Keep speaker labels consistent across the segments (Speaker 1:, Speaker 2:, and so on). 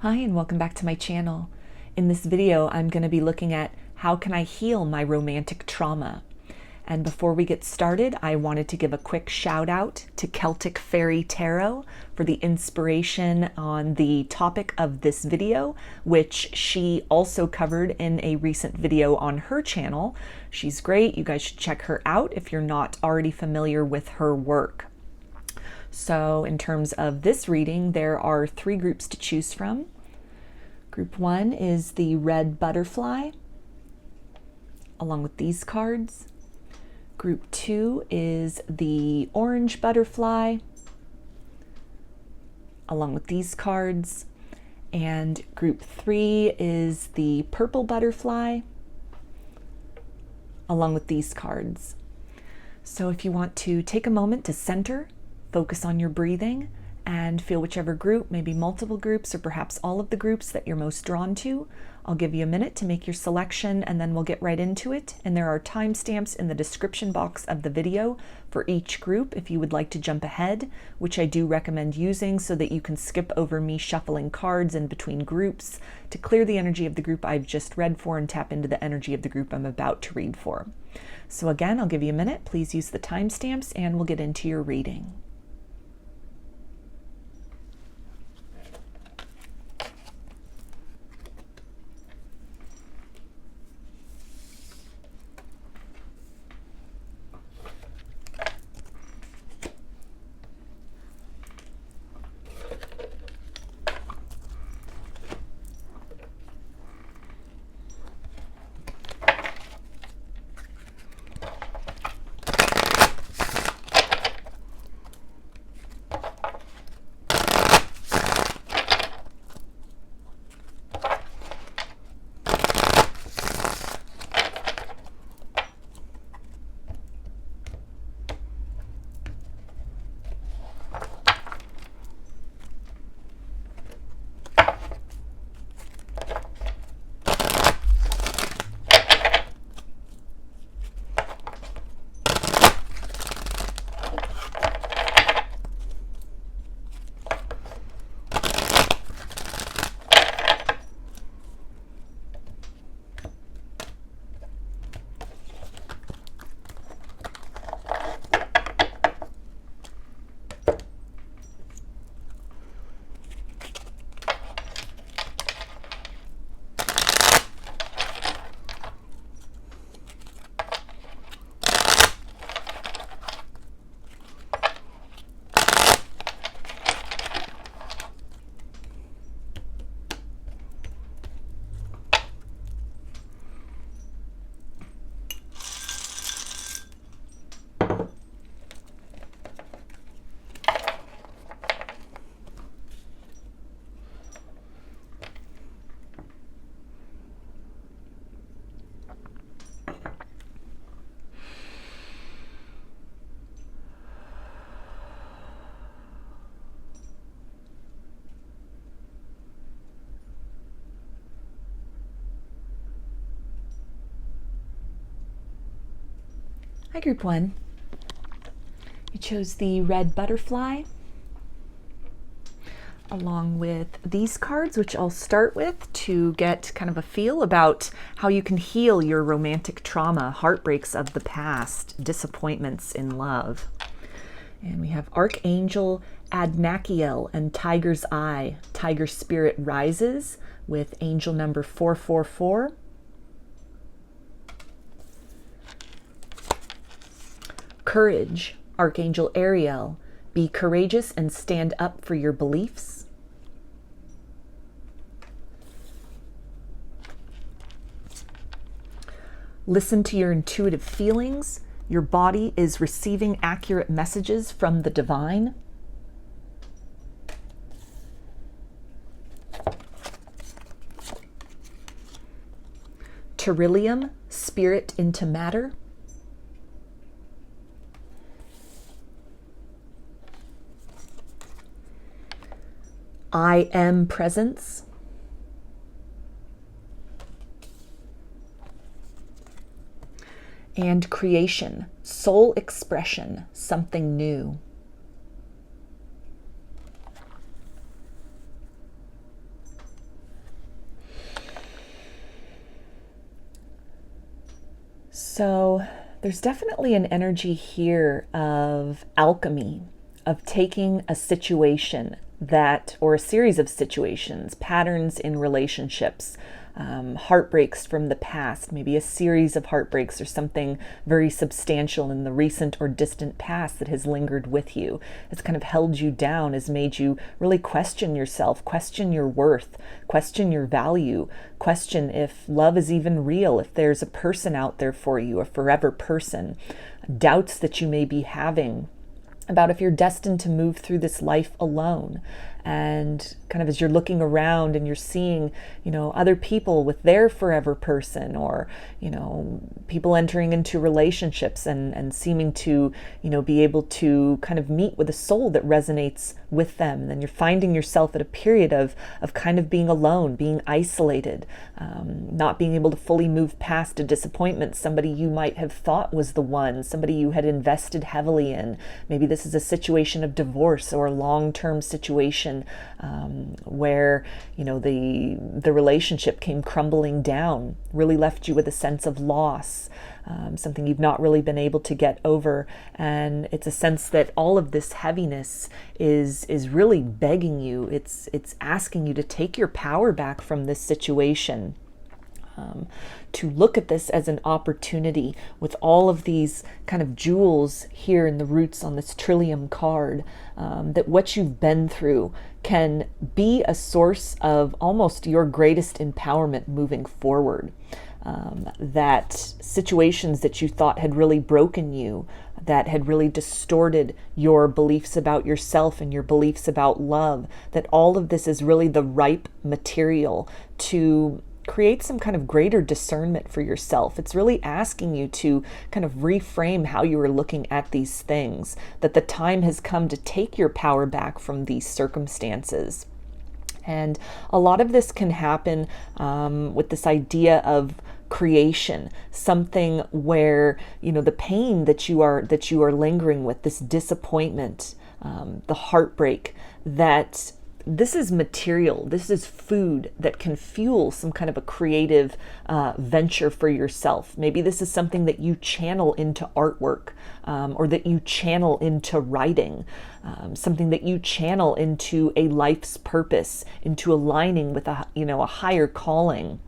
Speaker 1: Hi and welcome back to my channel. In this video I'm going to be looking at how can I heal my romantic trauma. And before we get started, I wanted to give a quick shout out to Celtic Fairy Tarot for the inspiration on the topic of this video, which she also covered in a recent video on her channel. She's great. You guys should check her out if you're not already familiar with her work. So in terms of this reading, there are 3 groups to choose from. Group 1 is the red butterfly, along with these cards. Group 2 is the orange butterfly, along with these cards. And group 3 is the purple butterfly, along with these cards. So if you want to take a moment to center, focus on your breathing, and feel whichever group, maybe multiple groups, or perhaps all of the groups that you're most drawn to. I'll give you a minute to make your selection and then we'll get right into it. And there are timestamps in the description box of the video for each group if you would like to jump ahead, which I do recommend using so that you can skip over me shuffling cards in between groups to clear the energy of the group I've just read for and tap into the energy of the group I'm about to read for. So again, I'll give you a minute. Please use the timestamps and we'll get into your reading. Hi, Group 1. You chose the red butterfly, along with these cards, which I'll start with to get kind of a feel about how you can heal your romantic trauma, heartbreaks of the past, disappointments in love. And we have Archangel Adnakiel and Tiger's Eye. Tiger Spirit rises with angel number 444. Courage, Archangel Ariel. Be courageous and stand up for your beliefs. Listen to your intuitive feelings. Your body is receiving accurate messages from the divine. Terillium, spirit into matter. I am presence. And creation, soul expression, something new. So there's definitely an energy here of alchemy, of taking a situation or a series of situations, patterns in relationships, heartbreaks from the past, maybe a series of heartbreaks or something very substantial in the recent or distant past that has lingered with you. It's kind of held you down, has made you really question yourself, question your worth, question your value, question if love is even real, if there's a person out there for you, a forever person, doubts that you may be having about if you're destined to move through this life alone. And kind of as you're looking around and you're seeing, other people with their forever person, or, people entering into relationships and seeming to, be able to kind of meet with a soul that resonates with them. Then you're finding yourself at a period of kind of being alone, being isolated, not being able to fully move past a disappointment, somebody you might have thought was the one, somebody you had invested heavily in. Maybe this is a situation of divorce or a long-term situation where the relationship came crumbling down, really left you with a sense of loss, something you've not really been able to get over. And it's a sense that all of this heaviness is really begging you. It's asking you to take your power back from this situation. To look at this as an opportunity with all of these kind of jewels here in the roots on this Trillium card, that what you've been through can be a source of almost your greatest empowerment moving forward. That situations that you thought had really broken you, that had really distorted your beliefs about yourself and your beliefs about love, that all of this is really the ripe material to create some kind of greater discernment for yourself. It's really asking you to kind of reframe how you are looking at these things, that the time has come to take your power back from these circumstances. And a lot of this can happen with this idea of creation, something where, the pain that you are lingering with, this disappointment, the heartbreak, that this is material, this is food that can fuel some kind of a creative venture for yourself. Maybe this is something that you channel into artwork, or that you channel into writing, something that you channel into a life's purpose, into aligning with a higher calling.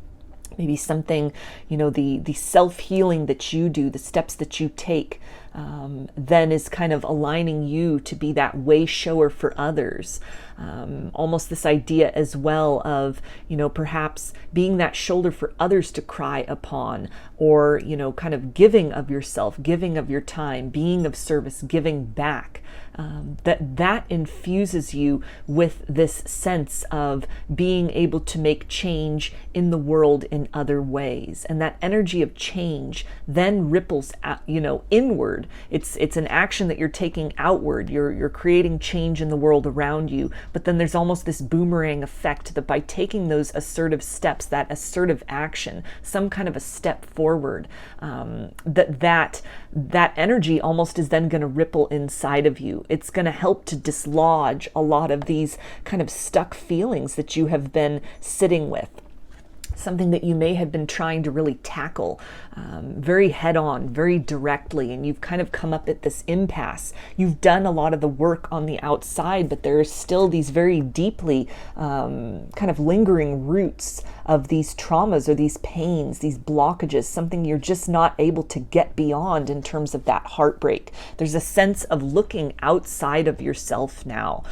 Speaker 1: Maybe something, the self-healing that you do, the steps that you take, then is kind of aligning you to be that way shower for others. Almost this idea as well of, perhaps being that shoulder for others to cry upon, or, kind of giving of yourself, giving of your time, being of service, giving back. That infuses you with this sense of being able to make change in the world in other ways. And that energy of change then ripples out, inward. It's an action that you're taking outward. You're creating change in the world around you. But then there's almost this boomerang effect that by taking those assertive steps, that assertive action, some kind of a step forward, that energy almost is then going to ripple inside of you. It's going to help to dislodge a lot of these kind of stuck feelings that you have been sitting with. Something that you may have been trying to really tackle very head-on, very directly, and you've kind of come up at this impasse. You've done a lot of the work on the outside, but there are still these very deeply kind of lingering roots of these traumas or these pains, these blockages, something you're just not able to get beyond in terms of that heartbreak. There's a sense of looking outside of yourself now,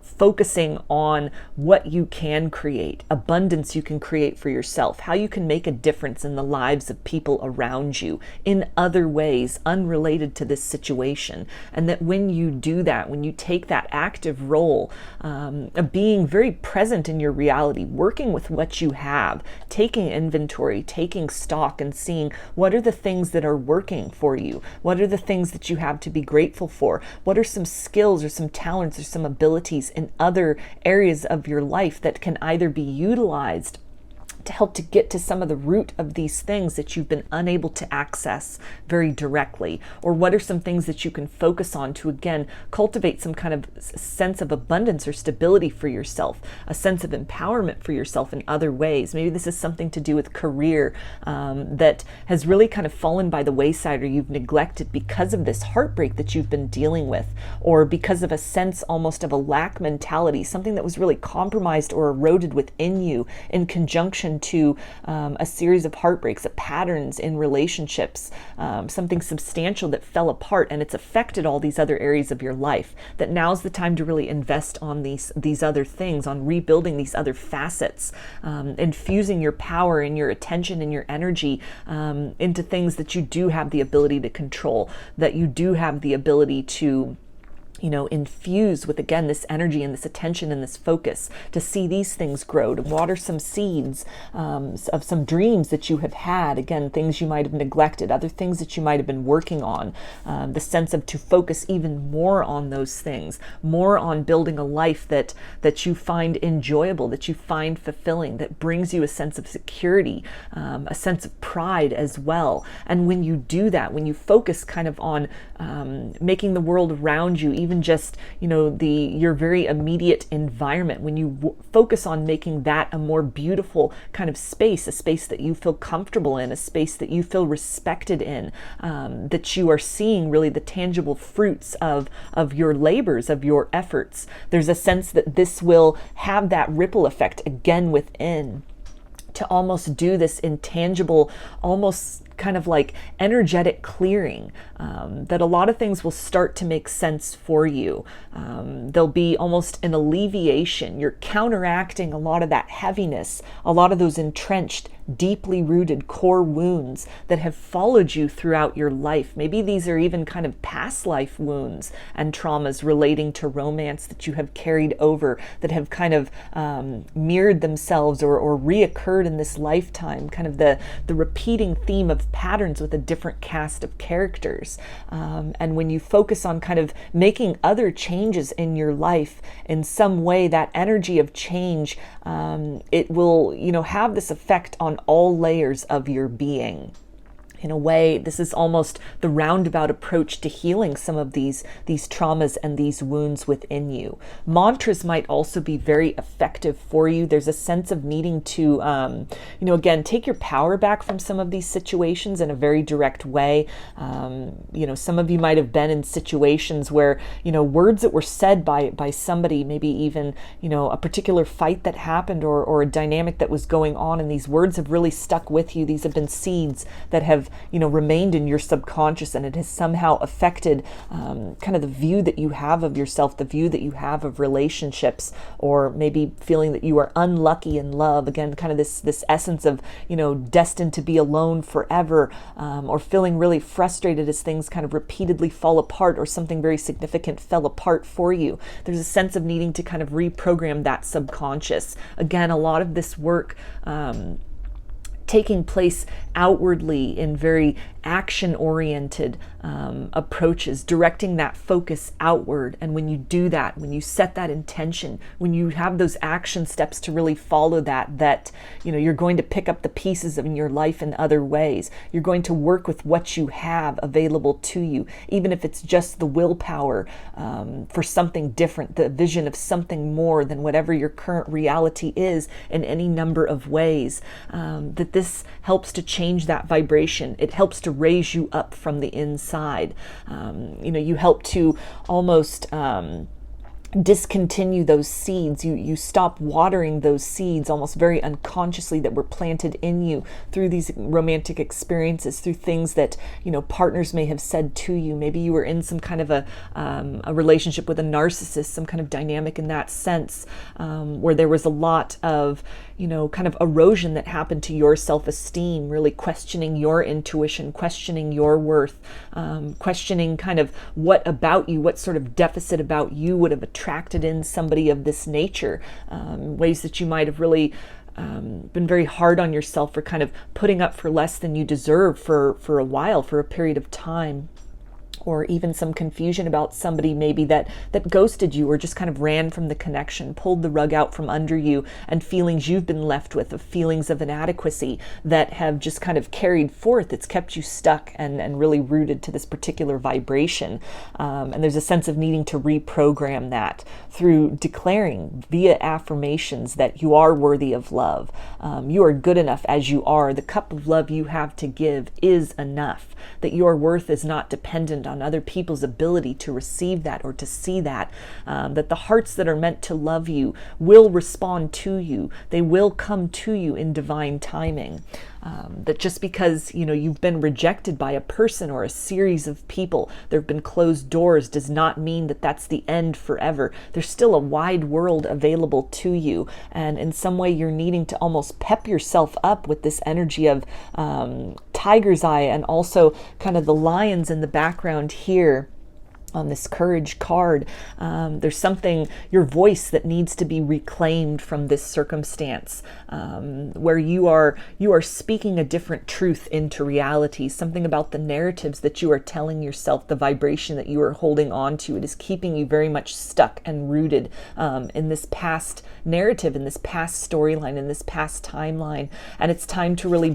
Speaker 1: focusing on what you can create, abundance you can create for yourself, how you can make a difference in the lives of people around you in other ways unrelated to this situation. And that when you do that, when you take that active role of being very present in your reality, working with what you have, taking inventory, taking stock, and seeing what are the things that are working for you, what are the things that you have to be grateful for, what are some skills or some talents or some abilities in other areas of your life that can either be utilized to help to get to some of the root of these things that you've been unable to access very directly? Or what are some things that you can focus on to, again, cultivate some kind of sense of abundance or stability for yourself, a sense of empowerment for yourself in other ways? Maybe this is something to do with career that has really kind of fallen by the wayside, or you've neglected because of this heartbreak that you've been dealing with, or because of a sense almost of a lack mentality, something that was really compromised or eroded within you in conjunction to a series of heartbreaks, patterns in relationships, something substantial that fell apart, and it's affected all these other areas of your life. That now's the time to really invest on these other things, on rebuilding these other facets, infusing your power and your attention and your energy into things that you do have the ability to control, that you do have the ability to infuse with, again, this energy and this attention and this focus, to see these things grow, to water some seeds of some dreams that you have had, again, things you might have neglected, other things that you might have been working on, the sense of to focus even more on those things, more on building a life that you find enjoyable, that you find fulfilling, that brings you a sense of security, a sense of pride as well. And when you do that, when you focus kind of on making the world around you, even just, your very immediate environment, when you focus on making that a more beautiful kind of space, a space that you feel comfortable in, a space that you feel respected in, that you are seeing really the tangible fruits of your labors, of your efforts, there's a sense that this will have that ripple effect again within, to almost do this intangible, almost kind of like energetic clearing, that a lot of things will start to make sense for you. There'll be almost an alleviation. You're counteracting a lot of that heaviness, a lot of those entrenched, deeply rooted core wounds that have followed you throughout your life. Maybe these are even kind of past life wounds and traumas relating to romance that you have carried over, that have kind of mirrored themselves or reoccurred in this lifetime, kind of the repeating theme of patterns with a different cast of characters. And when you focus on kind of making other changes in your life in some way, that energy of change, it will, have this effect on all layers of your being. In a way, this is almost the roundabout approach to healing some of these traumas and these wounds within you. Mantras might also be very effective for you. There's a sense of needing to, again, take your power back from some of these situations in a very direct way. Some of you might have been in situations where, words that were said by somebody, maybe even, a particular fight that happened or a dynamic that was going on, and these words have really stuck with you. These have been seeds that have remained in your subconscious, and it has somehow affected kind of the view that you have of yourself, the view that you have of relationships, or maybe feeling that you are unlucky in love. Again, kind of this essence of, destined to be alone forever, or feeling really frustrated as things kind of repeatedly fall apart, or something very significant fell apart for you. There's a sense of needing to kind of reprogram that subconscious. Again, a lot of this work taking place outwardly in very action-oriented approaches, directing that focus outward. And when you do that, when you set that intention, when you have those action steps to really follow that you're going to pick up the pieces in your life in other ways. You're going to work with what you have available to you, even if it's just the willpower for something different, the vision of something more than whatever your current reality is in any number of ways. That this helps to change that vibration. It helps to raise you up from the inside. You help to almost discontinue those seeds. You stop watering those seeds almost very unconsciously that were planted in you through these romantic experiences, through things that partners may have said to you. Maybe you were in some kind of a relationship with a narcissist, some kind of dynamic in that sense, where there was a lot of kind of erosion that happened to your self-esteem, really questioning your intuition, questioning your worth, questioning kind of what about you, what sort of deficit about you would have attracted in somebody of this nature, ways that you might have really been very hard on yourself for kind of putting up for less than you deserve for a while, for a period of time. or even some confusion about somebody maybe that ghosted you or just kind of ran from the connection, pulled the rug out from under you, and feelings you've been left with, of feelings of inadequacy that have just kind of carried forth. It's kept you stuck and really rooted to this particular vibration. And there's a sense of needing to reprogram that through declaring via affirmations that you are worthy of love. You are good enough as you are. The cup of love you have to give is enough. That your worth is not dependent on other people's ability to receive that or to see that. That the hearts that are meant to love you will respond to you. They will come to you in divine timing. That just because you've been rejected by a person or a series of people, there have been closed doors, does not mean that that's the end forever. There's still a wide world available to you, and in some way you're needing to almost pep yourself up with this energy of tiger's eye, and also kind of the lions in the background here on this courage card. There's something, your voice, that needs to be reclaimed from this circumstance, where you are speaking a different truth into reality. Something about the narratives that you are telling yourself, the vibration that you are holding on to, it is keeping you very much stuck and rooted in this past narrative, in this past storyline, in this past timeline. And it's time to really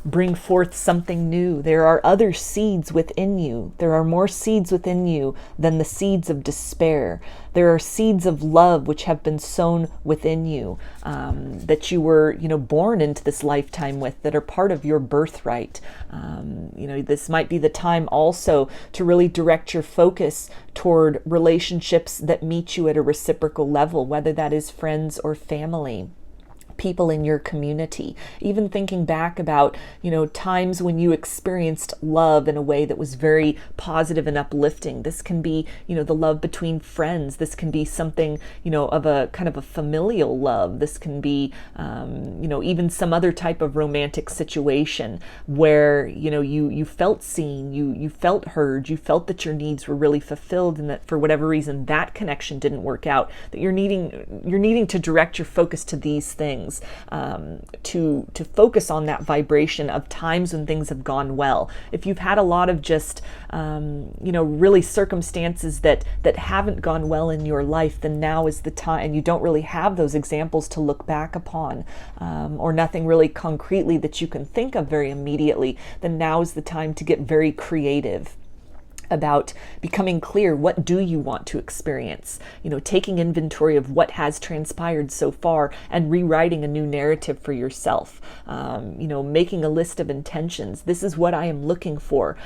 Speaker 1: bring forth something new. There are other seeds within you. There are more seeds within you than the seeds of despair. There are seeds of love which have been sown within you, that you were, born into this lifetime with, that are part of your birthright. This might be the time also to really direct your focus toward relationships that meet you at a reciprocal level, whether that is friends or family, people in your community. Even thinking back about, times when you experienced love in a way that was very positive and uplifting. This can be, the love between friends. This can be something, of a kind of a familial love. This can be, even some other type of romantic situation where, you felt seen, you felt heard, you felt that your needs were really fulfilled, and that for whatever reason that connection didn't work out, that you're needing to direct your focus to these things. To focus on that vibration of times when things have gone well. If you've had a lot of just really circumstances that haven't gone well in your life, then now is the time, and you don't really have those examples to look back upon, or nothing really concretely that you can think of very immediately, then now is the time to get very creative about becoming clear. What do you want to experience? Taking inventory of what has transpired so far and rewriting a new narrative for yourself. Making a list of intentions. This is what I am looking for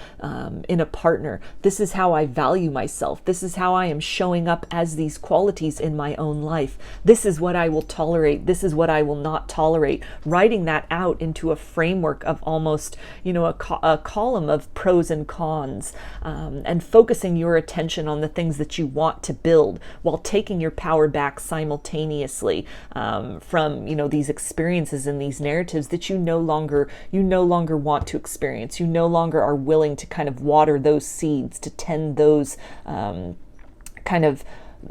Speaker 1: in a partner. This is how I value myself. This is how I am showing up as these qualities in my own life. This is what I will tolerate. This is what I will not tolerate. Writing that out into a framework of almost, a column of pros and cons. And focusing your attention on the things that you want to build, while taking your power back simultaneously from these experiences and these narratives that you no longer want to experience. You no longer are willing to kind of water those seeds, to tend those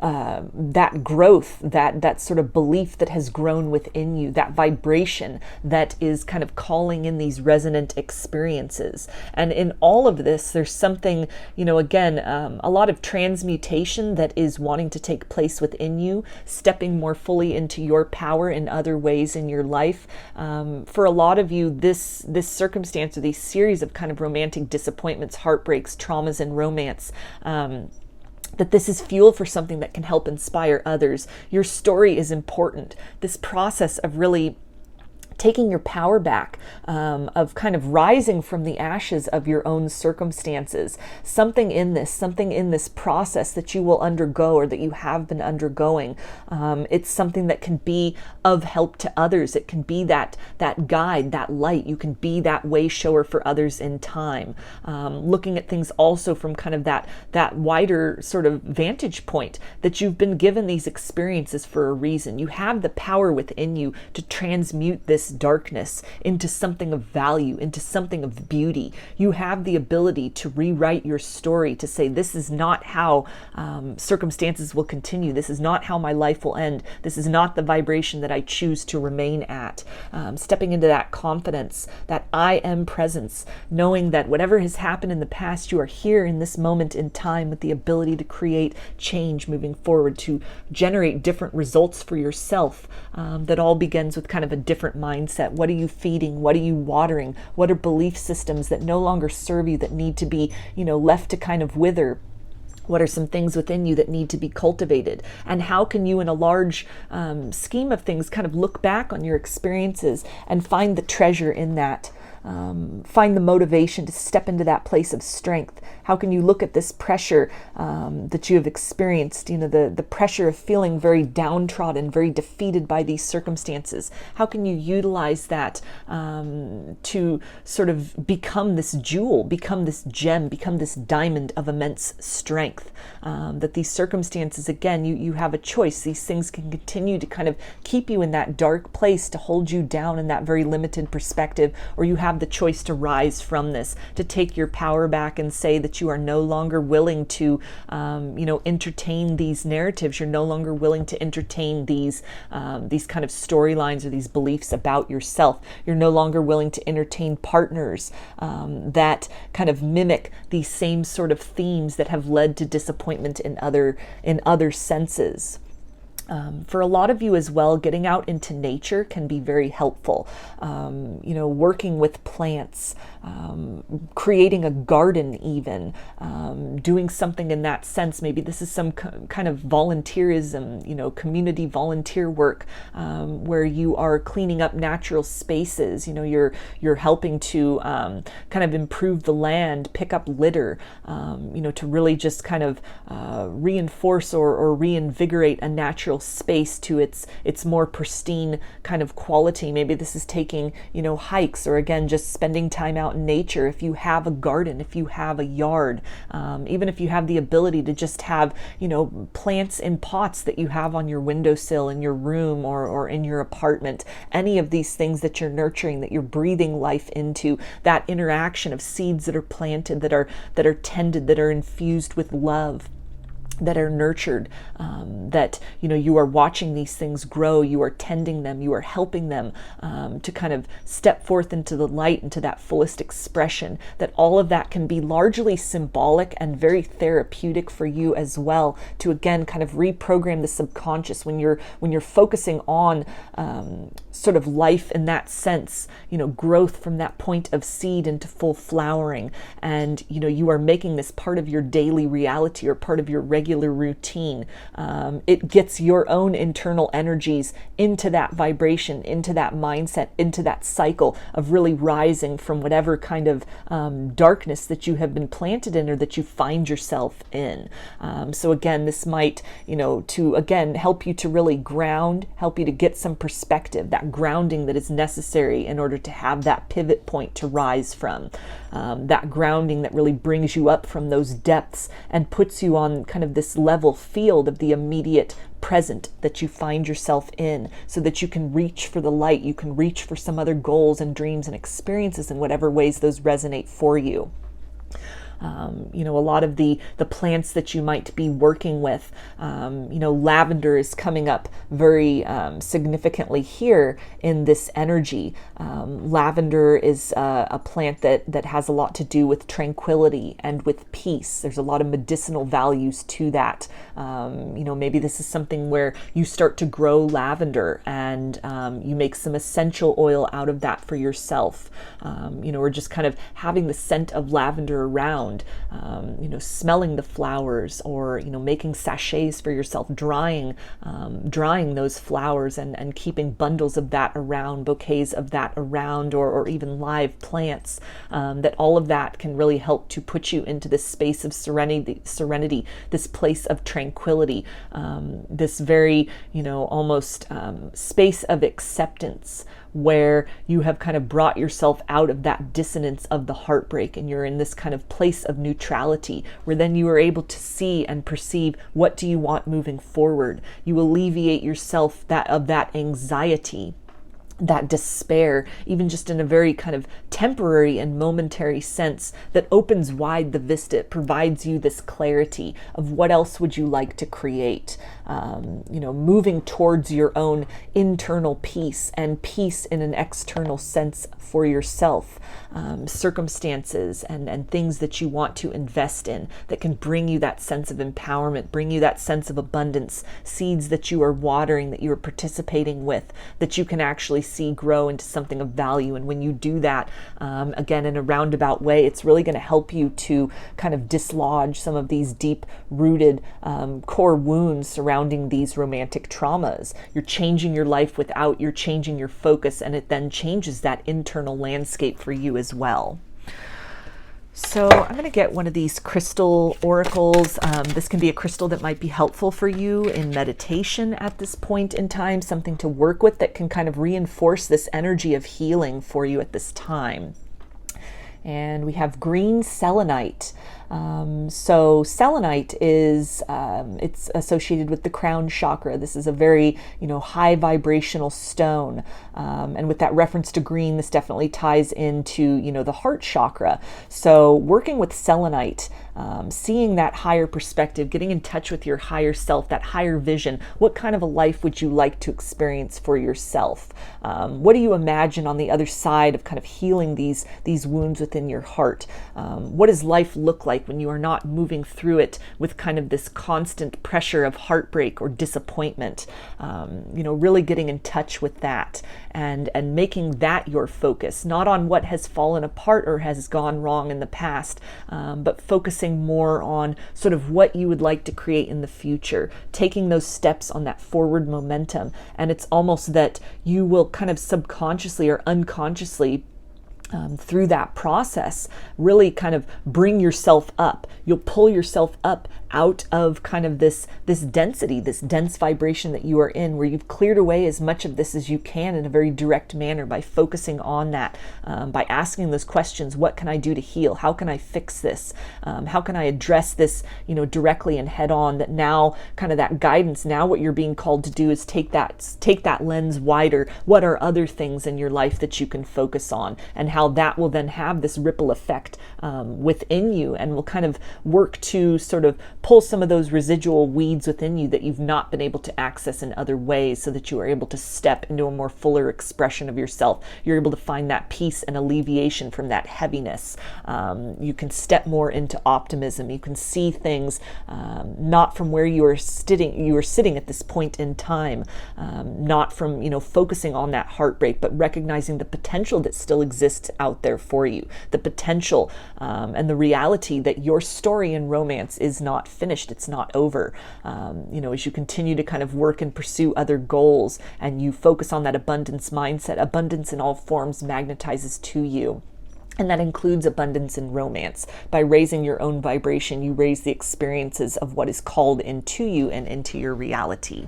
Speaker 1: that growth, that sort of belief that has grown within you, that vibration that is kind of calling in these resonant experiences. And in all of this, there's something, again, a lot of transmutation that is wanting to take place within you, stepping more fully into your power in other ways in your life. For a lot of you, this circumstance, or these series of kind of romantic disappointments, heartbreaks, traumas, and romance, that this is fuel for something that can help inspire others. Your story is important. This process of really taking your power back, of kind of rising from the ashes of your own circumstances. Something in this process that you will undergo, or that you have been undergoing. It's something that can be of help to others. It can be that guide, that light. You can be that way shower for others in time. Looking at things also from kind of that wider sort of vantage point, that you've been given these experiences for a reason. You have the power within you to transmute this this darkness into something of value, into something of beauty. You have the ability to rewrite your story, to say, this is not how circumstances will continue. This is not how my life will end. This is not the vibration that I choose to remain at. Stepping into that confidence, that I am presence, knowing that whatever has happened in the past, you are here in this moment in time with the ability to create change moving forward, to generate different results for yourself. That all begins with kind of a different mindset. What are you feeding? What are you watering? What are belief systems that no longer serve you, that need to be, left to kind of wither? What are some things within you that need to be cultivated? And how can you, in a large scheme of things, kind of look back on your experiences and find the treasure in that? Find the motivation to step into that place of strength. How can you look at this pressure that you have experienced, the pressure of feeling very downtrodden, very defeated by these circumstances? How can you utilize that to sort of become this jewel, become this gem, become this diamond of immense strength? That these circumstances, again, you have a choice. These things can continue to kind of keep you in that dark place, to hold you down in that very limited perspective, or you have the choice to rise from this, to take your power back and say that you are no longer willing to, entertain these narratives. You're no longer willing to entertain these kind of storylines or these beliefs about yourself. You're no longer willing to entertain partners that kind of mimic these same sort of themes that have led to disappointment in other senses. For a lot of you as well, getting out into nature can be very helpful. Working with plants, creating a garden even, doing something in that sense. Maybe this is some kind of volunteerism, community volunteer work, where you are cleaning up natural spaces. You're helping to kind of improve the land, pick up litter, to really just kind of reinforce or reinvigorate a natural space to its more pristine kind of quality. Maybe this is taking, hikes, or again, just spending time out in nature. If you have a garden, if you have a yard, even if you have the ability to just have, plants in pots that you have on your windowsill in your room or in your apartment, any of these things that you're nurturing, that you're breathing life into, that interaction of seeds that are planted, that are tended, that are infused with love, that are nurtured, that you are watching these things grow, you are tending them, you are helping them to kind of step forth into the light, into that fullest expression. That all of that can be largely symbolic and very therapeutic for you as well, to again kind of reprogram the subconscious when you're focusing on sort of life in that sense, growth from that point of seed into full flowering, and you are making this part of your daily reality or part of your regular routine. It gets your own internal energies into that vibration, into that mindset, into that cycle of really rising from whatever kind of darkness that you have been planted in or that you find yourself in. So again, this might, to again help you to really ground, help you to get some perspective, that grounding that is necessary in order to have that pivot point to rise from. That grounding that really brings you up from those depths and puts you on kind of this level field of the immediate present that you find yourself in, so that you can reach for the light, you can reach for some other goals and dreams and experiences in whatever ways those resonate for you. A lot of the plants that you might be working with, lavender is coming up very significantly here in this energy. Lavender is a plant that has a lot to do with tranquility and with peace. There's a lot of medicinal values to that. Maybe this is something where you start to grow lavender and you make some essential oil out of that for yourself, or just kind of having the scent of lavender around. Smelling the flowers, or making sachets for yourself, drying those flowers and keeping bundles of that around, bouquets of that around, or even live plants. That all of that can really help to put you into this space of serenity, this place of tranquility, this very almost space of acceptance, where you have kind of brought yourself out of that dissonance of the heartbreak, and you're in this kind of place of neutrality, where then you are able to see and perceive, what do you want moving forward? You alleviate yourself of that anxiety that despair, even just in a very kind of temporary and momentary sense that opens wide the vista. It provides you this clarity of what else would you like to create, moving towards your own internal peace and peace in an external sense for yourself, circumstances and things that you want to invest in that can bring you that sense of empowerment, bring you that sense of abundance, seeds that you are watering, that you are participating with, that you can actually see grow into something of value. And when you do that, again, in a roundabout way, it's really going to help you to kind of dislodge some of these deep rooted core wounds surrounding these romantic traumas. You're changing your life without, you're changing your focus, and it then changes that internal landscape for you as well. So I'm going to get one of these crystal oracles. This can be a crystal that might be helpful for you in meditation at this point in time, something to work with that can kind of reinforce this energy of healing for you at this time. And we have green selenite. So selenite is, it's associated with the crown chakra. This is a very, high vibrational stone. And with that reference to green, this definitely ties into, the heart chakra. So working with selenite, seeing that higher perspective, getting in touch with your higher self, that higher vision. What kind of a life would you like to experience for yourself? What do you imagine on the other side of kind of healing these wounds within your heart? What does life look like when you are not moving through it with kind of this constant pressure of heartbreak or disappointment? Really getting in touch with that and making that your focus, not on what has fallen apart or has gone wrong in the past, but focusing more on sort of what you would like to create in the future, taking those steps on that forward momentum. And it's almost that you will kind of subconsciously or unconsciously through that process, really kind of bring yourself up. You'll pull yourself up out of kind of this density, this dense vibration that you are in, where you've cleared away as much of this as you can in a very direct manner by focusing on that, by asking those questions. What can I do to heal? How can I fix this? How can I address this, directly and head on? That now kind of that guidance, now what you're being called to do is take that lens wider. What are other things in your life that you can focus on, and how that will then have this ripple effect within you, and will kind of work to sort of pull some of those residual weeds within you that you've not been able to access in other ways, so that you are able to step into a more fuller expression of yourself. You're able to find that peace and alleviation from that heaviness. You can step more into optimism. You can see things not from where you are sitting at this point in time, not from focusing on that heartbreak, but recognizing the potential that still exists out there for you, the potential and the reality that your story in romance is not finished. It's not over. As you continue to kind of work and pursue other goals, and you focus on that abundance mindset, abundance in all forms magnetizes to you. And that includes abundance in romance. By raising your own vibration, you raise the experiences of what is called into you and into your reality.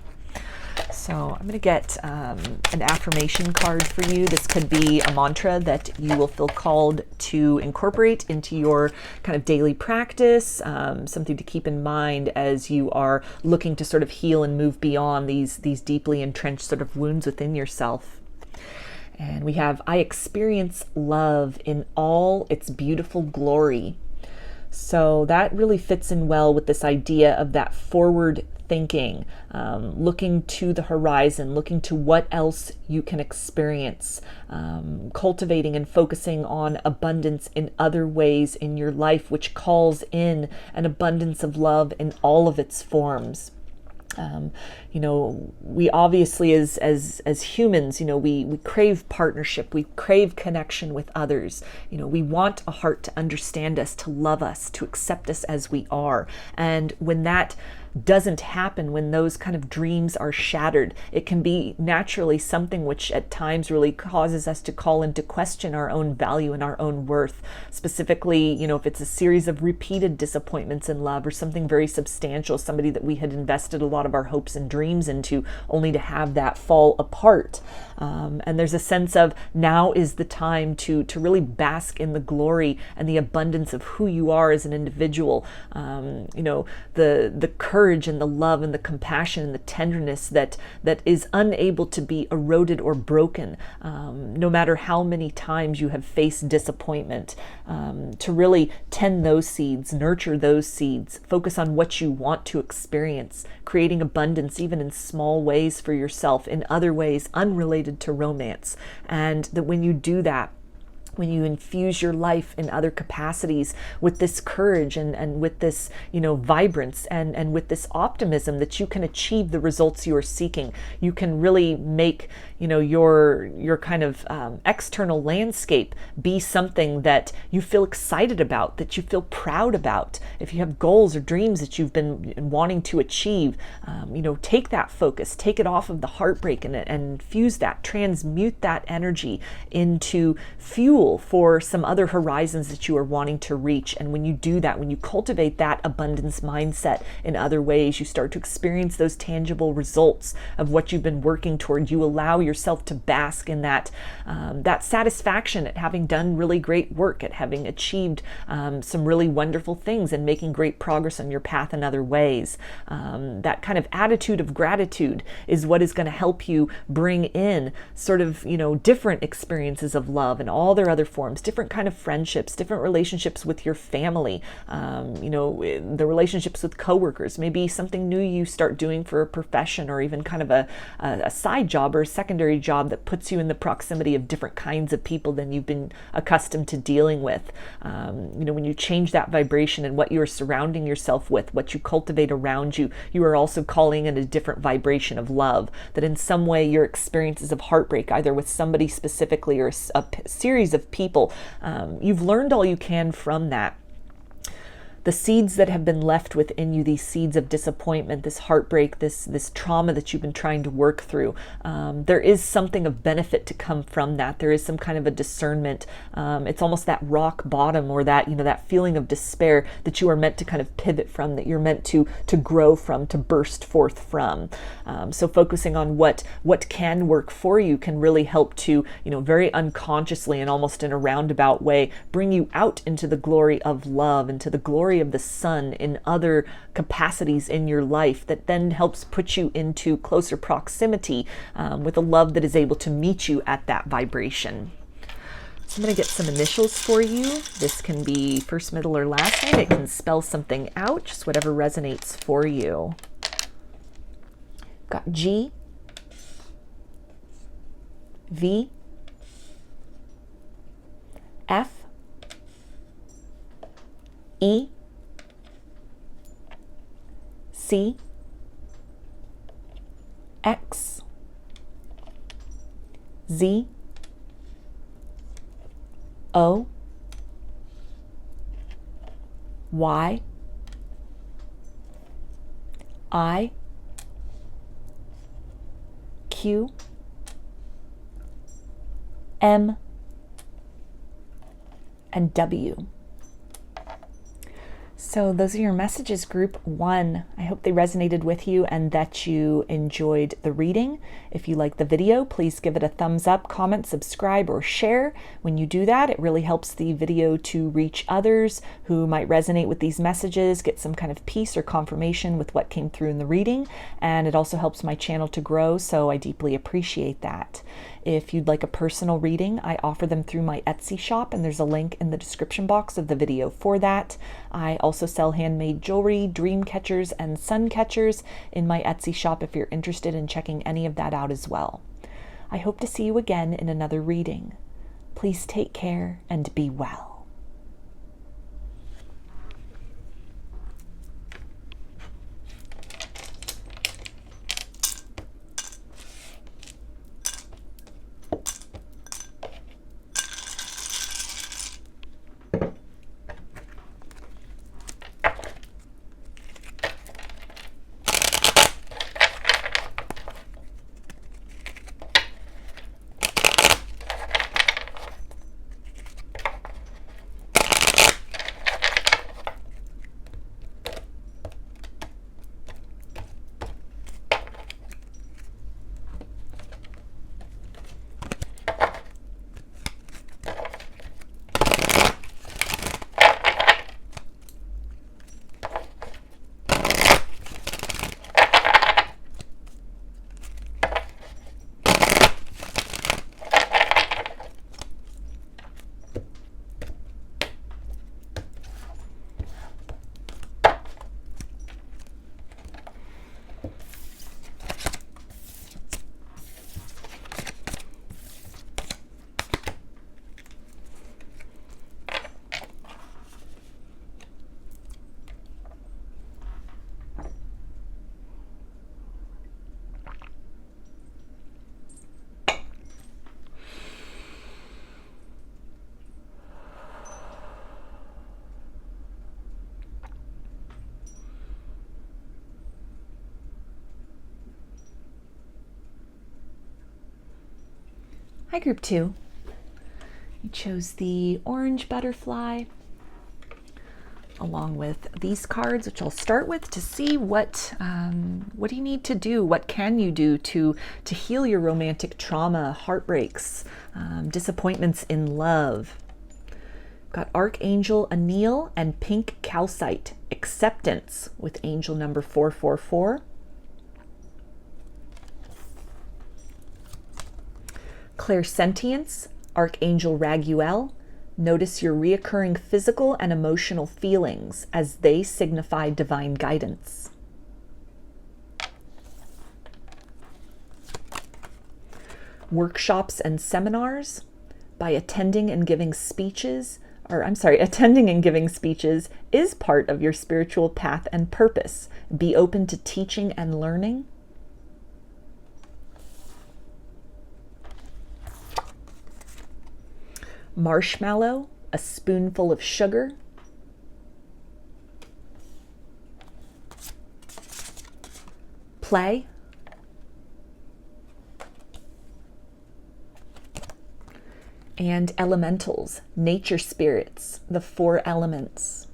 Speaker 1: So I'm going to get an affirmation card for you. This could be a mantra that you will feel called to incorporate into your kind of daily practice, something to keep in mind as you are looking to sort of heal and move beyond these deeply entrenched sort of wounds within yourself. And we have, I experience love in all its beautiful glory. So that really fits in well with this idea of that forward thinking, looking to the horizon, looking to what else you can experience, cultivating and focusing on abundance in other ways in your life, which calls in an abundance of love in all of its forms. We obviously as humans, we crave partnership, we crave connection with others. We want a heart to understand us, to love us, to accept us as we are. And when that doesn't happen, when those kind of dreams are shattered, it can be naturally something which at times really causes us to call into question our own value and our own worth. Specifically, if it's a series of repeated disappointments in love, or something very substantial, somebody that we had invested a lot of our hopes and dreams into, only to have that fall apart. And there's a sense of now is the time to really bask in the glory and the abundance of who you are as an individual. You know, the courage and the love and the compassion and the tenderness that is unable to be eroded or broken, no matter how many times you have faced disappointment. To really tend those seeds, nurture those seeds, focus on what you want to experience, creating abundance even in small ways for yourself, in other ways unrelated to romance. And that when you do that, when you infuse your life in other capacities with this courage and with this, you know, vibrance and with this optimism that you can achieve the results you are seeking, you can really make, you know, your kind of external landscape be something that you feel excited about, that you feel proud about. If you have goals or dreams that you've been wanting to achieve, you know, take that focus, take it off of the heartbreak and infuse that, transmute that energy into fuel for some other horizons that you are wanting to reach. And when you do that, when you cultivate that abundance mindset in other ways, you start to experience those tangible results of what you've been working toward. You allow yourself to bask in that that satisfaction at having done really great work, at having achieved some really wonderful things and making great progress on your path in other ways. That kind of attitude of gratitude is what is going to help you bring in sort of, you know, different experiences of love and all their other forms, different kind of friendships, different relationships with your family, you know, the relationships with coworkers, maybe something new you start doing for a profession, or even kind of a side job or a secondary job that puts you in the proximity of different kinds of people than you've been accustomed to dealing with. You know, when you change that vibration and what you're surrounding yourself with, what you cultivate around you, you are also calling in a different vibration of love, that in some way your experiences of heartbreak, either with somebody specifically or a series of people, you've learned all you can from that. The seeds that have been left within you, these seeds of disappointment, this heartbreak, this trauma that you've been trying to work through, there is something of benefit to come from that. There is some kind of a discernment. It's almost that rock bottom, or that, you know, that feeling of despair that you are meant to kind of pivot from, that you're meant to grow from, to burst forth from. So focusing on what can work for you can really help to, you know, very unconsciously and almost in a roundabout way, bring you out into the glory of love, into the glory of the sun in other capacities in your life, that then helps put you into closer proximity with a love that is able to meet you at that vibration. So I'm going to get some initials for you. This can be first, middle, or last name. It can spell something out, just whatever resonates for you. Got G, V, F, E, C, X, Z, O, Y, I, Q, M, and W. So those are your messages, group 1. I hope they resonated with you and that you enjoyed the reading. If you like the video, please give it a thumbs up, comment, subscribe, or share. When you do that, it really helps the video to reach others who might resonate with these messages, get some kind of peace or confirmation with what came through in the reading. And it also helps my channel to grow, so I deeply appreciate that. If you'd like a personal reading, I offer them through my Etsy shop, and there's a link in the description box of the video for that. I also sell handmade jewelry, dream catchers, and sun catchers in my Etsy shop if you're interested in checking any of that out as well. I hope to see you again in another reading. Please take care and be well. Hi, Group 2. You chose the orange butterfly along with these cards, which I'll start with to see what do you need to do? What can you do to heal your romantic trauma, heartbreaks, disappointments in love? Got Archangel Anil and Pink Calcite, Acceptance with angel number 444. Clairsentience, Archangel Raguel. Notice your reoccurring physical and emotional feelings as they signify divine guidance. Workshops and seminars. By attending and giving speeches, attending and giving speeches is part of your spiritual path and purpose. Be open to teaching and learning. Marshmallow, a spoonful of sugar. Play. And elementals, nature spirits, the 4 elements.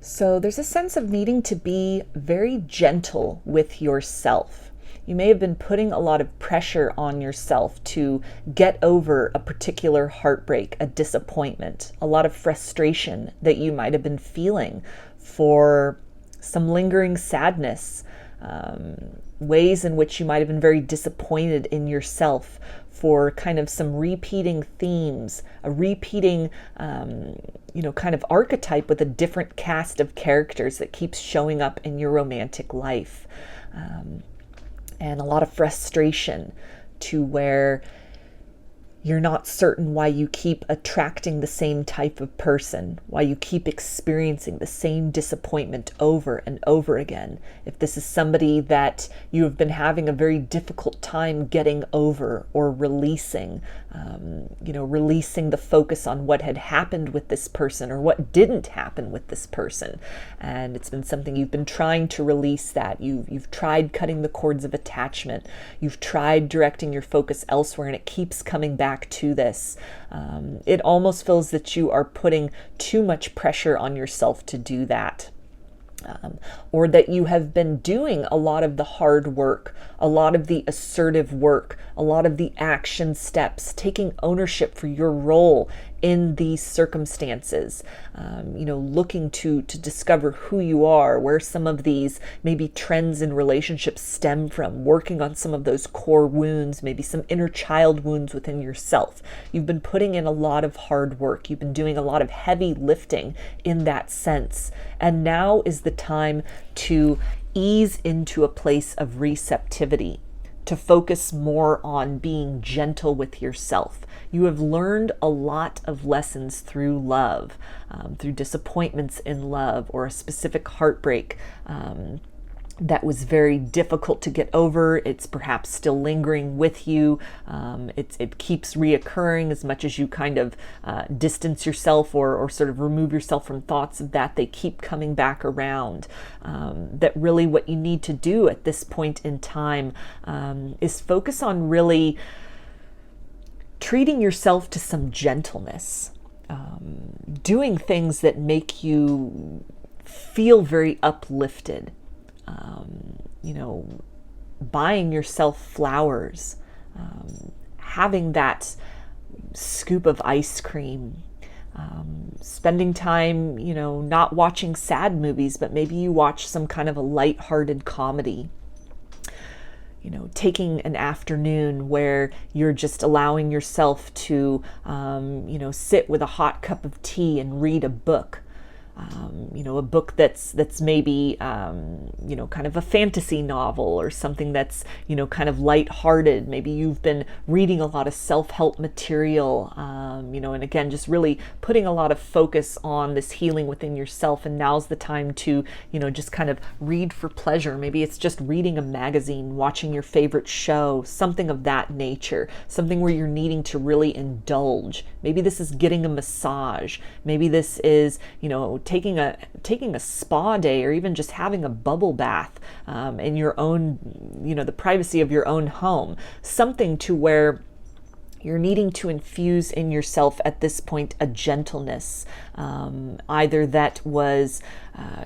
Speaker 1: So there's a sense of needing to be very gentle with yourself. You may have been putting a lot of pressure on yourself to get over a particular heartbreak, a disappointment, a lot of frustration that you might have been feeling for some lingering sadness, ways in which you might have been very disappointed in yourself for kind of some repeating themes, a repeating, kind of archetype with a different cast of characters that keeps showing up in your romantic life. And a lot of frustration to where you're not certain why you keep attracting the same type of person, why you keep experiencing the same disappointment over and over again. If this is somebody that you have been having a very difficult time getting over or releasing, releasing the focus on what had happened with this person or what didn't happen with this person. And it's been something you've been trying to release that. You've tried cutting the cords of attachment. You've tried directing your focus elsewhere, and it keeps coming back to this. It almost feels that you are putting too much pressure on yourself to do that. Or that you have been doing a lot of the hard work, a lot of the assertive work, a lot of the action steps, taking ownership for your role in these circumstances, looking to discover who you are, where some of these maybe trends in relationships stem from, working on some of those core wounds, maybe some inner child wounds within yourself. You've been putting in a lot of hard work. You've been doing a lot of heavy lifting in that sense. And now is the time to ease into a place of receptivity, to focus more on being gentle with yourself. You have learned a lot of lessons through love, through disappointments in love or a specific heartbreak that was very difficult to get over. It's perhaps still lingering with you. It keeps reoccurring as much as you kind of distance yourself or sort of remove yourself from thoughts of that. They keep coming back around. That really what you need to do at this point in time is focus on really treating yourself to some gentleness, doing things that make you feel very uplifted. Buying yourself flowers, having that scoop of ice cream, spending time, not watching sad movies, but maybe you watch some kind of a lighthearted comedy. Taking an afternoon where you're just allowing yourself to, sit with a hot cup of tea and read a book. A book that's maybe, kind of a fantasy novel or something that's, kind of lighthearted. Maybe you've been reading a lot of self-help material, and again, just really putting a lot of focus on this healing within yourself. And now's the time to, just kind of read for pleasure. Maybe it's just reading a magazine, watching your favorite show, something of that nature, something where you're needing to really indulge. Maybe this is getting a massage. Maybe this is, taking a spa day, or even just having a bubble bath in your own, the privacy of your own home. Something to where you're needing to infuse in yourself at this point a gentleness, either that was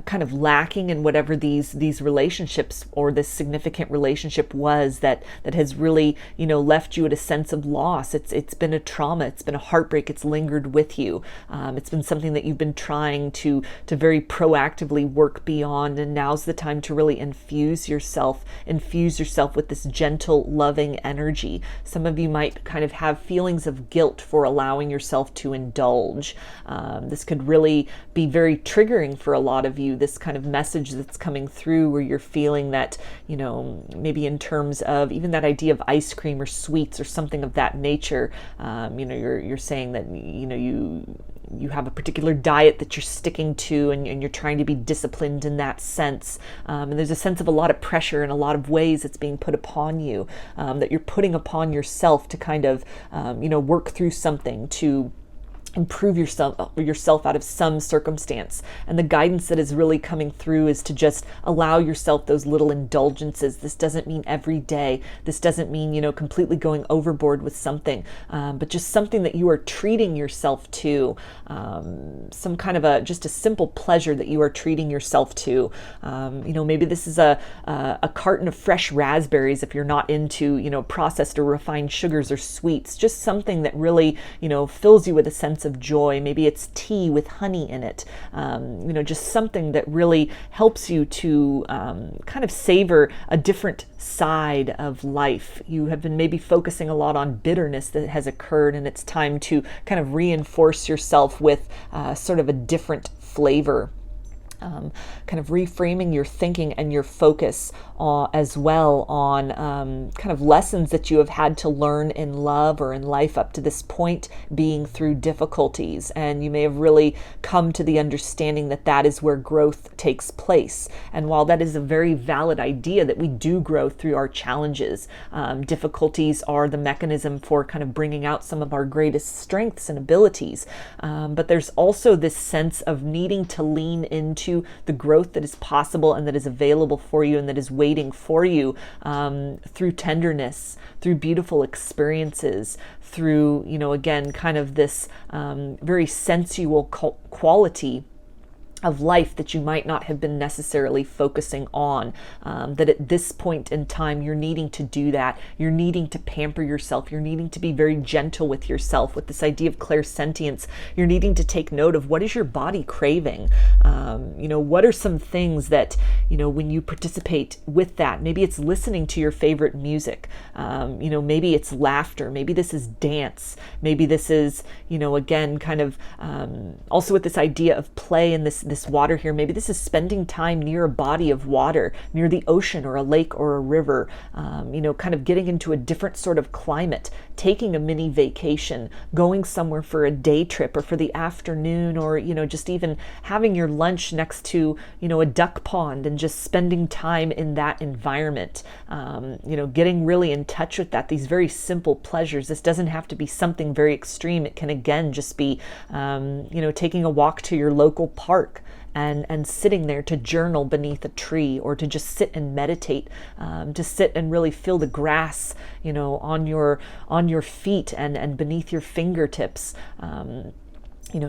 Speaker 1: kind of lacking in whatever these relationships or this significant relationship was that has really, left you at a sense of loss. It's been a trauma, it's been a heartbreak, it's lingered with you. It's been something that you've been trying to very proactively work beyond, and now's the time to really infuse yourself with this gentle, loving energy. Some of you might kind of have feelings of guilt for allowing yourself to indulge. This could really be very triggering for a lot of you, this kind of message that's coming through where you're feeling that, maybe in terms of even that idea of ice cream or sweets or something of that nature, you're saying that, you have a particular diet that you're sticking to, and you're trying to be disciplined in that sense. And there's a sense of a lot of pressure in a lot of ways that's being put upon you, that you're putting upon yourself to kind of, work through something, to improve yourself out of some circumstance. And the guidance that is really coming through is to just allow yourself those little indulgences. This doesn't mean every day. This doesn't mean, completely going overboard with something, but just something that you are treating yourself to, some kind of just a simple pleasure that you are treating yourself to. Maybe this is a carton of fresh raspberries if you're not into, processed or refined sugars or sweets. Just something that really, fills you with a sense of joy. Maybe it's tea with honey in it, just something that really helps you to kind of savor a different side of life. You have been maybe focusing a lot on bitterness that has occurred, and it's time to kind of reinforce yourself with sort of a different flavor. Kind of reframing your thinking and your focus as well on kind of lessons that you have had to learn in love or in life up to this point, being through difficulties. And you may have really come to the understanding that that is where growth takes place. And while that is a very valid idea that we do grow through our challenges, difficulties are the mechanism for kind of bringing out some of our greatest strengths and abilities. But there's also this sense of needing to lean into the growth that is possible and that is available for you and that is waiting for you through tenderness, through beautiful experiences, through, again, kind of this very sensual quality of life that you might not have been necessarily focusing on, that at this point in time you're needing to do that. You're needing to pamper yourself. You're needing to be very gentle with yourself. With this idea of clairsentience, you're needing to take note of what is your body craving. What are some things that, when you participate with that, maybe it's listening to your favorite music, maybe it's laughter, maybe this is dance, maybe this is, again, kind of also with this idea of play and this water here, maybe this is spending time near a body of water, near the ocean or a lake or a river, kind of getting into a different sort of climate, taking a mini vacation, going somewhere for a day trip or for the afternoon, or, just even having your lunch next to, a duck pond and just spending time in that environment, getting really in touch with that, these very simple pleasures. This doesn't have to be something very extreme. It can, again, just be, taking a walk to your local park and sitting there to journal beneath a tree, or to just sit and meditate, to sit and really feel the grass, on your feet and beneath your fingertips.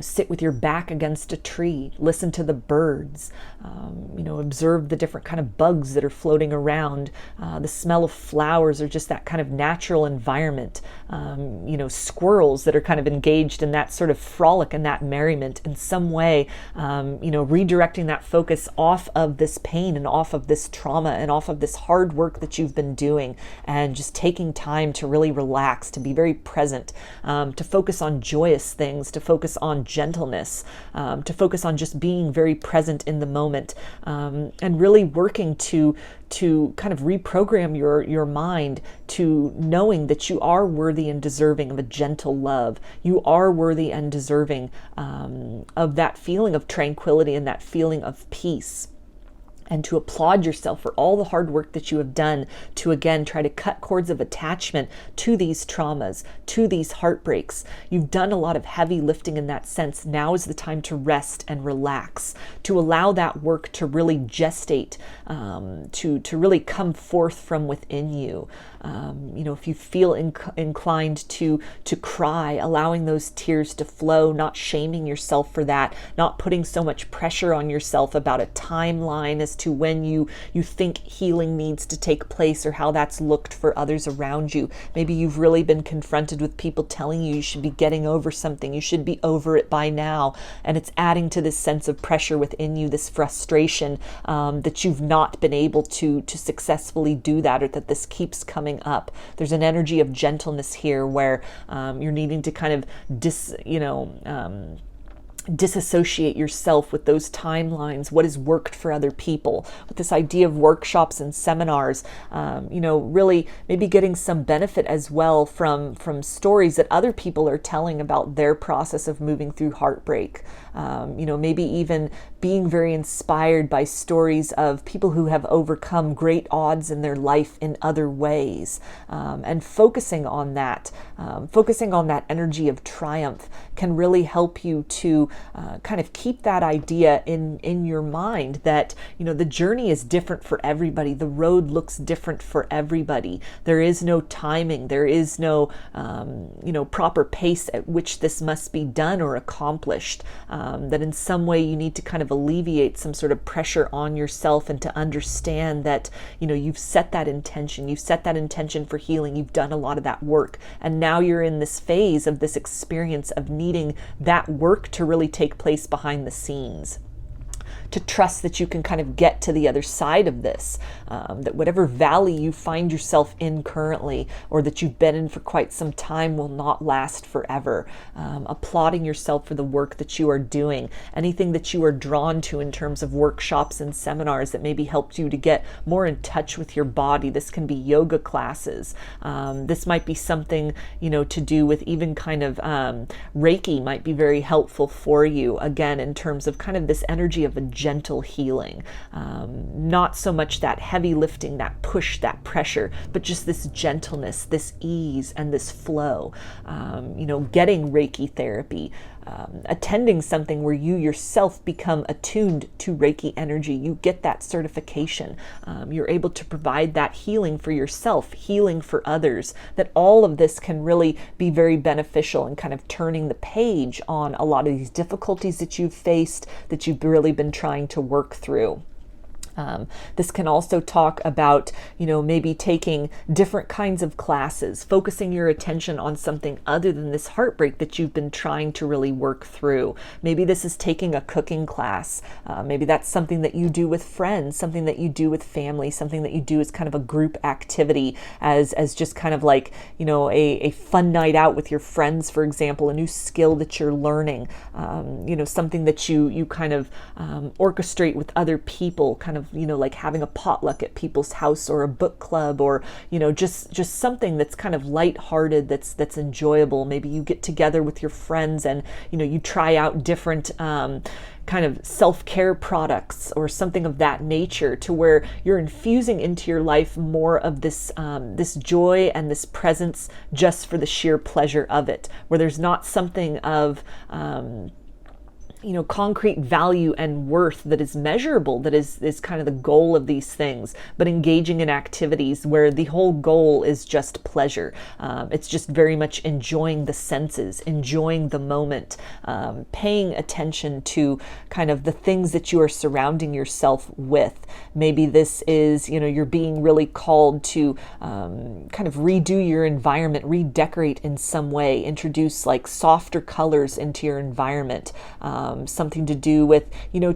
Speaker 1: Sit with your back against a tree, listen to the birds, observe the different kind of bugs that are floating around, the smell of flowers, or just that kind of natural environment, squirrels that are kind of engaged in that sort of frolic and that merriment in some way, redirecting that focus off of this pain and off of this trauma and off of this hard work that you've been doing, and just taking time to really relax, to be very present, to focus on joyous things, to focus on gentleness, to focus on just being very present in the moment, and really working to kind of reprogram your mind to knowing that you are worthy and deserving of a gentle love. You are worthy and deserving of that feeling of tranquility and that feeling of peace. and to applaud yourself for all the hard work that you have done to, again, try to cut cords of attachment to these traumas, to these heartbreaks. You've done a lot of heavy lifting in that sense. Now is the time to rest and relax, to allow that work to really gestate, to really come forth from within you. If you feel inclined to cry, allowing those tears to flow, not shaming yourself for that, not putting so much pressure on yourself about a timeline as to when you think healing needs to take place or how that's looked for others around you. Maybe you've really been confronted with people telling you should be getting over something, you should be over it by now, and it's adding to this sense of pressure within you, this frustration that you've not been able to successfully do that, or that this keeps coming up. There's an energy of gentleness here where you're needing to kind of disassociate yourself with those timelines, what has worked for other people, with this idea of workshops and seminars, really maybe getting some benefit as well from stories that other people are telling about their process of moving through heartbreak. Maybe even being very inspired by stories of people who have overcome great odds in their life in other ways, and focusing on that energy of triumph can really help you to kind of keep that idea in your mind that, the journey is different for everybody. The road looks different for everybody. There is no timing. There is no, proper pace at which this must be done or accomplished. That in some way you need to kind of alleviate some sort of pressure on yourself, and to understand that, you've set that intention. You've set that intention for healing. You've done a lot of that work. And now you're in this phase of this experience of needing that work to really take place behind the scenes. To trust that you can kind of get to the other side of this, that whatever valley you find yourself in currently, or that you've been in for quite some time, will not last forever. Applauding yourself for the work that you are doing, anything that you are drawn to in terms of workshops and seminars that maybe helped you to get more in touch with your body. This can be yoga classes. This might be something, to do with even kind of Reiki might be very helpful for you, again, in terms of kind of this energy of a gentle healing, not so much that heavy lifting, that push, that pressure, but just this gentleness, this ease, and this flow. Getting Reiki therapy, attending something where you yourself become attuned to Reiki energy. You get that certification. You're able to provide that healing for yourself, healing for others. That all of this can really be very beneficial in kind of turning the page on a lot of these difficulties that you've faced, that you've really been trying to work through. This can also talk about, maybe taking different kinds of classes, focusing your attention on something other than this heartbreak that you've been trying to really work through. Maybe this is taking a cooking class. Maybe that's something that you do with friends, something that you do with family, something that you do as kind of a group activity, as just kind of like, a fun night out with your friends, for example, a new skill that you're learning, something that you kind of orchestrate with other people, kind of like having a potluck at people's house, or a book club, or just something that's kind of lighthearted, that's enjoyable. Maybe you get together with your friends and you try out different kind of self-care products or something of that nature, to where you're infusing into your life more of this this joy and this presence just for the sheer pleasure of it, where there's not something of concrete value and worth that is measurable, that is kind of the goal of these things, but engaging in activities where the whole goal is just pleasure. It's just very much enjoying the senses, enjoying the moment, paying attention to kind of the things that you are surrounding yourself with. Maybe this is, you're being really called to kind of redo your environment, redecorate in some way, introduce like softer colors into your environment. Something to do with,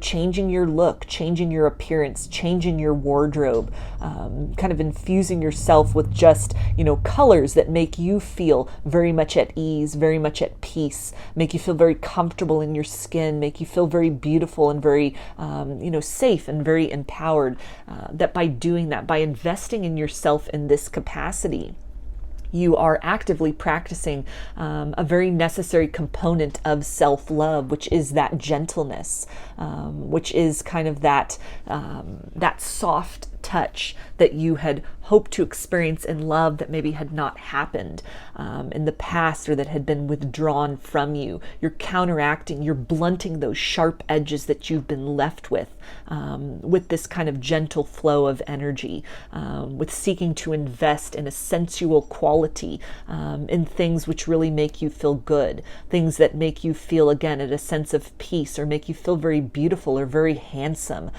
Speaker 1: changing your look, changing your appearance, changing your wardrobe, kind of infusing yourself with just, colors that make you feel very much at ease, very much at peace, make you feel very comfortable in your skin, make you feel very beautiful and very, safe and very empowered. That by doing that, by investing in yourself in this capacity, you are actively practicing a very necessary component of self-love, which is that gentleness, which is kind of that soft touch that you had hoped to experience in love that maybe had not happened in the past, or that had been withdrawn from you. You're counteracting, you're blunting those sharp edges that you've been left with this kind of gentle flow of energy, with seeking to invest in a sensual quality, in things which really make you feel good, things that make you feel, again, at a sense of peace, or make you feel very beautiful or very handsome,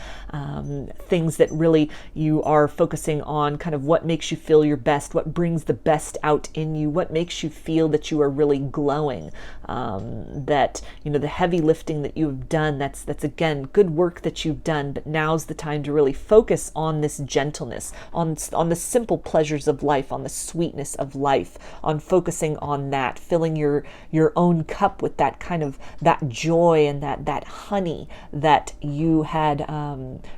Speaker 1: things that really you are focusing on kind of what makes you feel your best, what brings the best out in you, what makes you feel that you are really glowing, that, you know, the heavy lifting that you've done, that's again, good work that you've done, but now's the time to really focus on this gentleness, on the simple pleasures of life, on the sweetness of life, on focusing on that, filling your own cup with that kind of, that joy and that honey that you had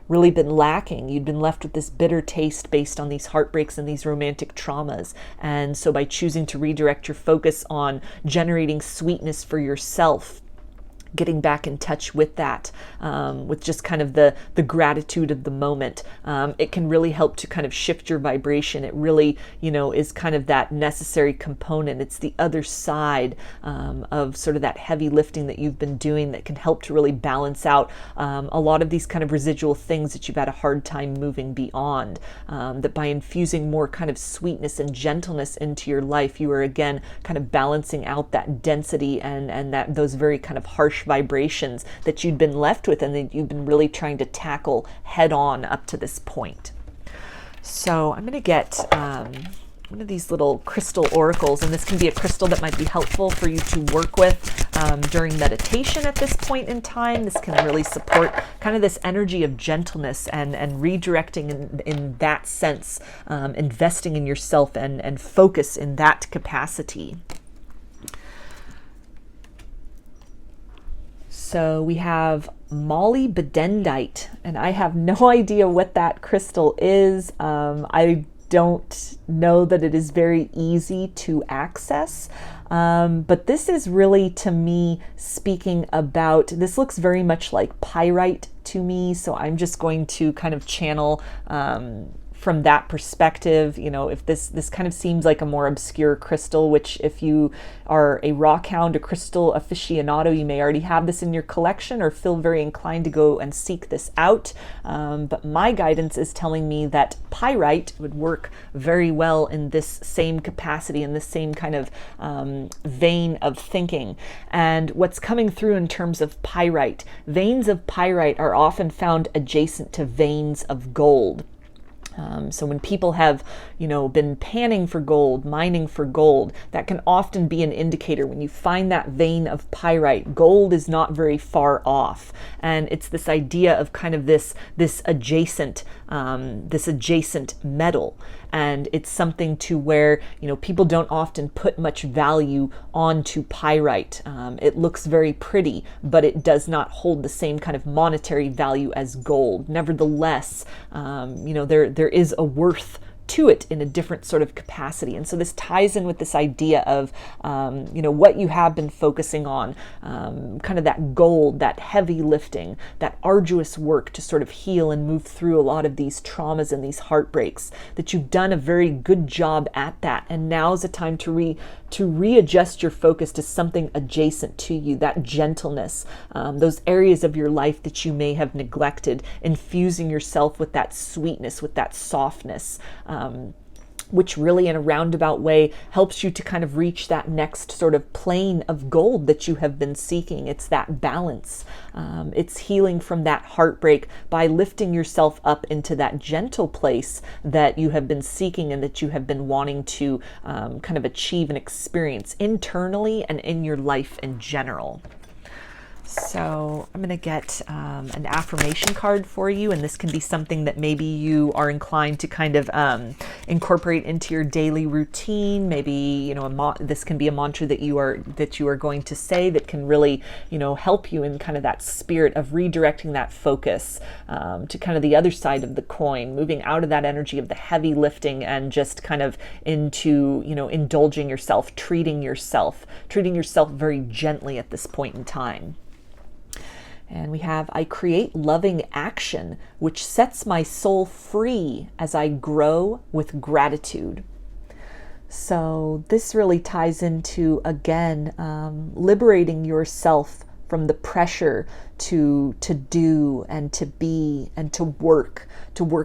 Speaker 1: really been lacking. You'd been left with this bitter taste based on these heartbreaks and these romantic traumas. And so by choosing to redirect your focus on generating sweetness for yourself, getting back in touch with that, with just kind of the gratitude of the moment, it can really help to kind of shift your vibration. It really, you know, is kind of that necessary component. It's the other side of sort of that heavy lifting that you've been doing that can help to really balance out a lot of these kind of residual things that you've had a hard time moving beyond. That by infusing more kind of sweetness and gentleness into your life, you are again kind of balancing out that density and that those very kind of harsh vibrations that you'd been left with and that you've been really trying to tackle head on up to this point. So I'm going to get one of these little crystal oracles, and this can be a crystal that might be helpful for you to work with during meditation at this point in time. This can really support kind of this energy of gentleness and redirecting in that sense, investing in yourself and focus in that capacity. So we have molybdenite, and I have no idea what that crystal is. I don't know that it is very easy to access, but this is really, to me, speaking about, this looks very much like pyrite to me, so I'm just going to kind of channel from that perspective. You know, if this kind of seems like a more obscure crystal, which if you are a rock hound, a crystal aficionado, you may already have this in your collection or feel very inclined to go and seek this out. But my guidance is telling me that pyrite would work very well in this same capacity, in this same kind of vein of thinking. And what's coming through in terms of pyrite, veins of pyrite are often found adjacent to veins of gold. So when people have, you know, been panning for gold, mining for gold, that can often be an indicator. When you find that vein of pyrite, gold is not very far off. And it's this idea of kind of this adjacent metal. And it's something to where, you know, people don't often put much value onto pyrite. It looks very pretty, but it does not hold the same kind of monetary value as gold. Nevertheless, you know, there is a worth to it in a different sort of capacity. And so this ties in with this idea of, you know, what you have been focusing on, kind of that gold, that heavy lifting, that arduous work to sort of heal and move through a lot of these traumas and these heartbreaks, that you've done a very good job at that. And now's the time to readjust your focus to something adjacent to you, that gentleness, those areas of your life that you may have neglected, infusing yourself with that sweetness, with that softness, which really in a roundabout way helps you to kind of reach that next sort of plane of gold that you have been seeking. It's that balance. It's healing from that heartbreak by lifting yourself up into that gentle place that you have been seeking and that you have been wanting to kind of achieve and experience internally and in your life in general. So I'm going to get an affirmation card for you, and this can be something that maybe you are inclined to kind of incorporate into your daily routine. Maybe, you know, this can be a mantra that you are going to say that can really, you know, help you in kind of that spirit of redirecting that focus to kind of the other side of the coin, moving out of that energy of the heavy lifting and just kind of into, you know, indulging yourself, treating yourself very gently at this point in time. And we have, I create loving action, which sets my soul free as I grow with gratitude. So this really ties into, again, liberating yourself from the pressure to do and to be and to work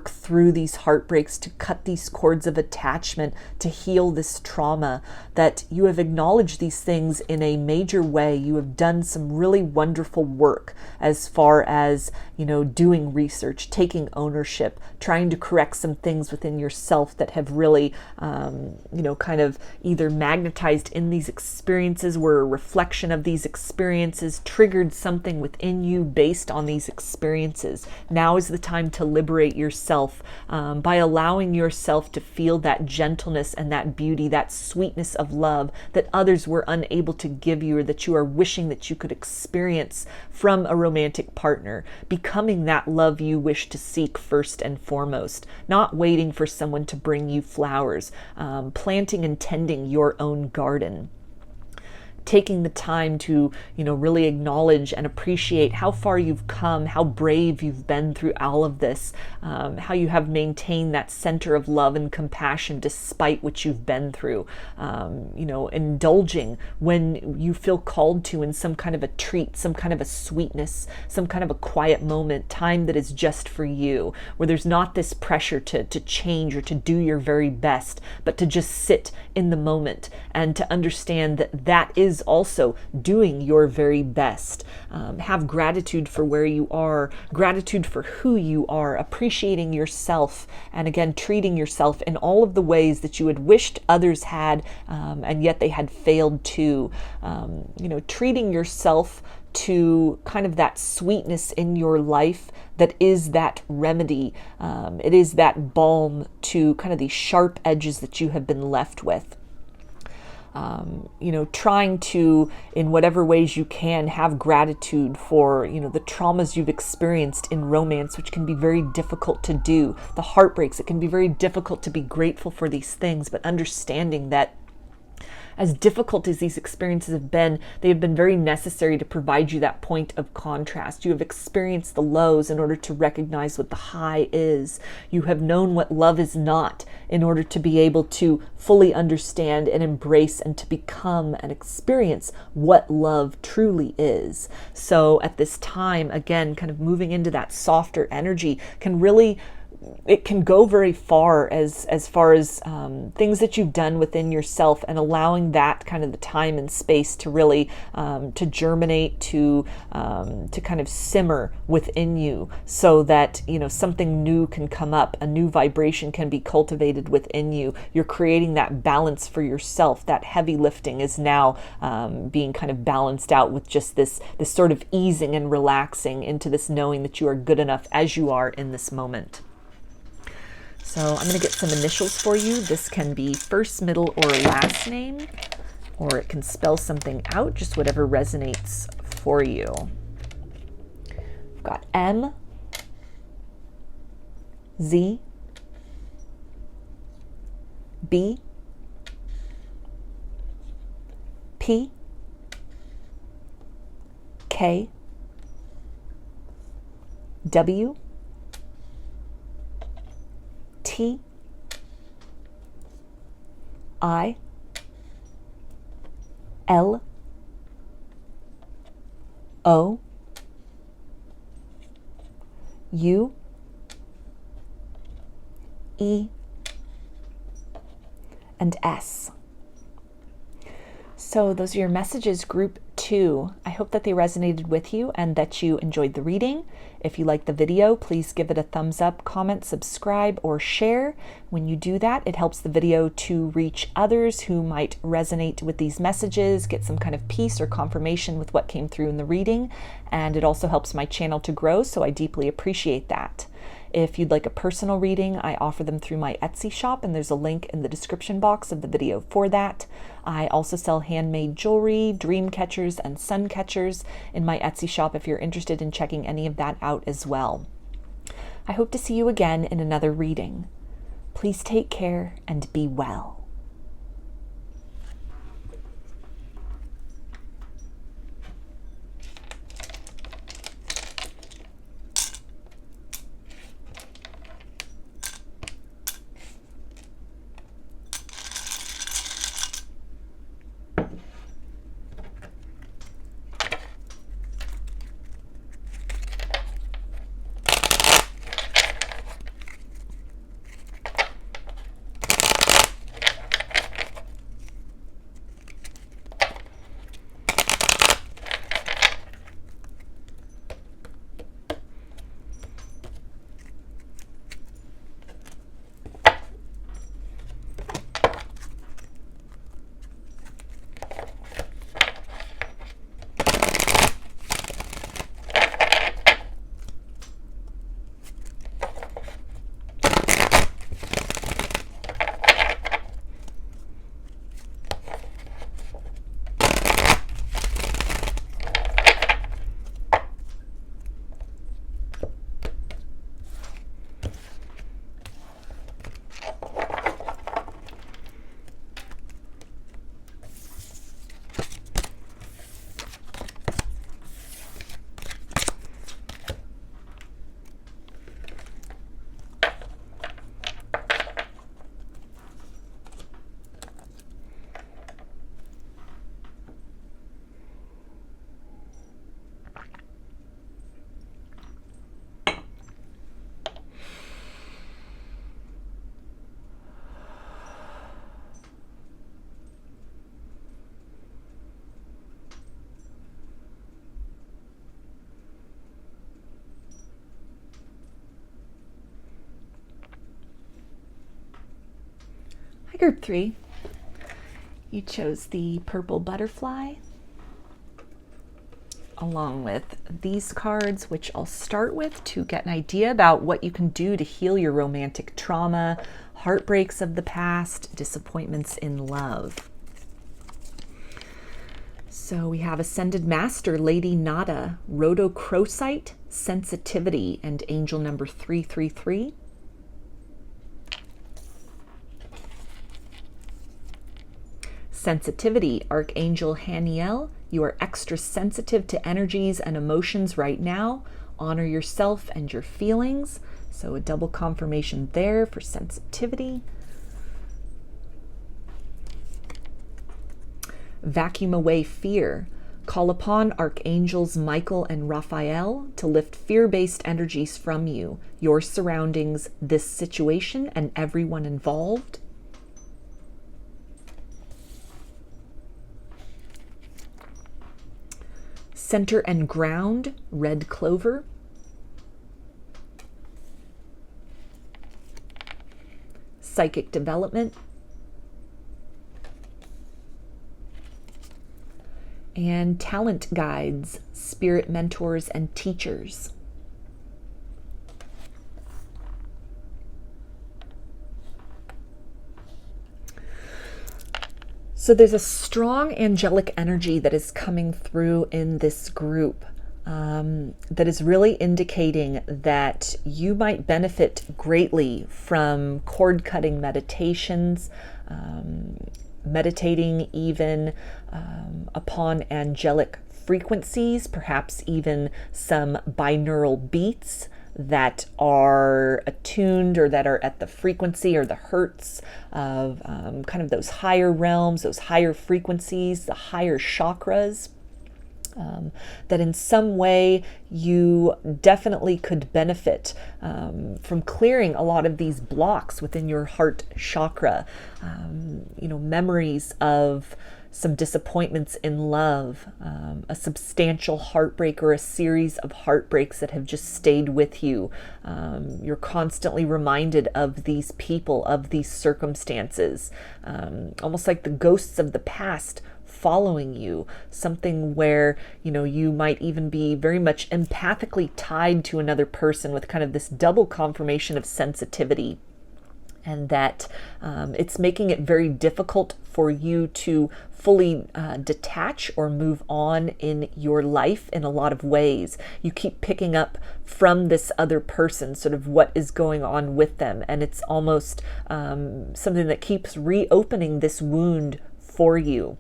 Speaker 1: through these heartbreaks, to cut these cords of attachment, to heal this trauma, that you have acknowledged these things in a major way. You have done some really wonderful work as far as, you know, doing research, taking ownership, trying to correct some things within yourself that have really, you know, kind of either magnetized in these experiences, were a reflection of these experiences, triggered something within you based on these experiences. Now is the time to liberate yourself by allowing yourself to feel that gentleness and that beauty, that sweetness of love that others were unable to give you, or that you are wishing that you could experience from a romantic partner. Becoming that love you wish to seek first and foremost, not waiting for someone to bring you flowers, planting and tending your own garden. Taking the time to, you know, really acknowledge and appreciate how far you've come, how brave you've been through all of this, how you have maintained that center of love and compassion despite what you've been through, you know, indulging when you feel called to in some kind of a treat, some kind of a sweetness, some kind of a quiet moment, time that is just for you, where there's not this pressure to change or to do your very best, but to just sit in the moment and to understand that that is also doing your very best. Have gratitude for where you are, gratitude for who you are, appreciating yourself, and again, treating yourself in all of the ways that you had wished others had, and yet they had failed to. You know, treating yourself to kind of that sweetness in your life that is that remedy. It is that balm to kind of these sharp edges that you have been left with. You know, trying to, in whatever ways you can, have gratitude for, you know, the traumas you've experienced in romance, which can be very difficult to do, the heartbreaks. It can be very difficult to be grateful for these things, but understanding that as difficult as these experiences have been, they have been very necessary to provide you that point of contrast. You have experienced the lows in order to recognize what the high is. You have known what love is not in order to be able to fully understand and embrace and to become and experience what love truly is. So at this time, again, kind of moving into that softer energy can really, it can go very far as far as things that you've done within yourself, and allowing that kind of the time and space to really to germinate, to kind of simmer within you, so that, you know, something new can come up, a new vibration can be cultivated within you. You're creating that balance for yourself. That heavy lifting is now being kind of balanced out with just this sort of easing and relaxing into this knowing that you are good enough as you are in this moment. So I'm going to get some initials for you. This can be first, middle, or last name, or it can spell something out, just whatever resonates for you. I've got M, Z, B, P, K, W, T, I, L, O, U, E, and S. So those are your messages, group 2. I hope that they resonated with you and that you enjoyed the reading. If you liked the video, please give it a thumbs up, comment, subscribe, or share. When you do that, it helps the video to reach others who might resonate with these messages, get some kind of peace or confirmation with what came through in the reading, and it also helps my channel to grow, so I deeply appreciate that. If you'd like a personal reading, I offer them through my Etsy shop, and there's a link in the description box of the video for that. I also sell handmade jewelry, dreamcatchers, and suncatchers in my Etsy shop if you're interested in checking any of that out as well. I hope to see you again in another reading. Please take care and be well. Group 3, you chose the purple butterfly along with these cards, which I'll start with to get an idea about what you can do to heal your romantic trauma, heartbreaks of the past, disappointments in love. So we have Ascended Master, Lady Nada, Rhodochrosite, Sensitivity, and Angel number 333. Sensitivity, Archangel Haniel, you are extra sensitive to energies and emotions right now. Honor yourself and your feelings. So a double confirmation there for sensitivity. Vacuum away fear. Call upon Archangels Michael and Raphael to lift fear-based energies from you, your surroundings, this situation, and everyone involved. Center and ground, red clover. Psychic development. And talent guides, spirit mentors, and teachers. So there's a strong angelic energy that is coming through in this group that is really indicating that you might benefit greatly from cord cutting meditations, meditating even upon angelic frequencies, perhaps even some binaural beats that are attuned or that are at the frequency or the hertz of kind of those higher realms, those higher frequencies, the higher chakras. That in some way you definitely could benefit from clearing a lot of these blocks within your heart chakra. Memories of some disappointments in love, a substantial heartbreak or a series of heartbreaks that have just stayed with you. You're constantly reminded of these people, of these circumstances, almost like the ghosts of the past following you, something where, you might even be very much empathically tied to another person with kind of this double confirmation of sensitivity. And that it's making it very difficult for you to fully detach or move on in your life in a lot of ways. You keep picking up from this other person sort of what is going on with them. And it's almost something that keeps reopening this wound for you.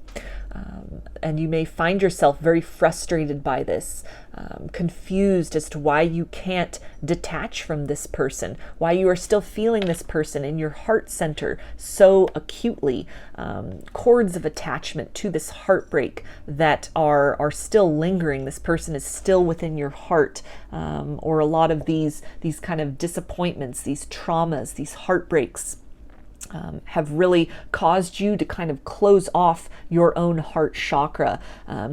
Speaker 1: And you may find yourself very frustrated by this, confused as to why you can't detach from this person, why you are still feeling this person in your heart center so acutely, cords of attachment to this heartbreak that are still lingering. This person is still within your heart, or a lot of these kind of disappointments, these traumas, these heartbreaks have really caused you to kind of close off your own heart chakra,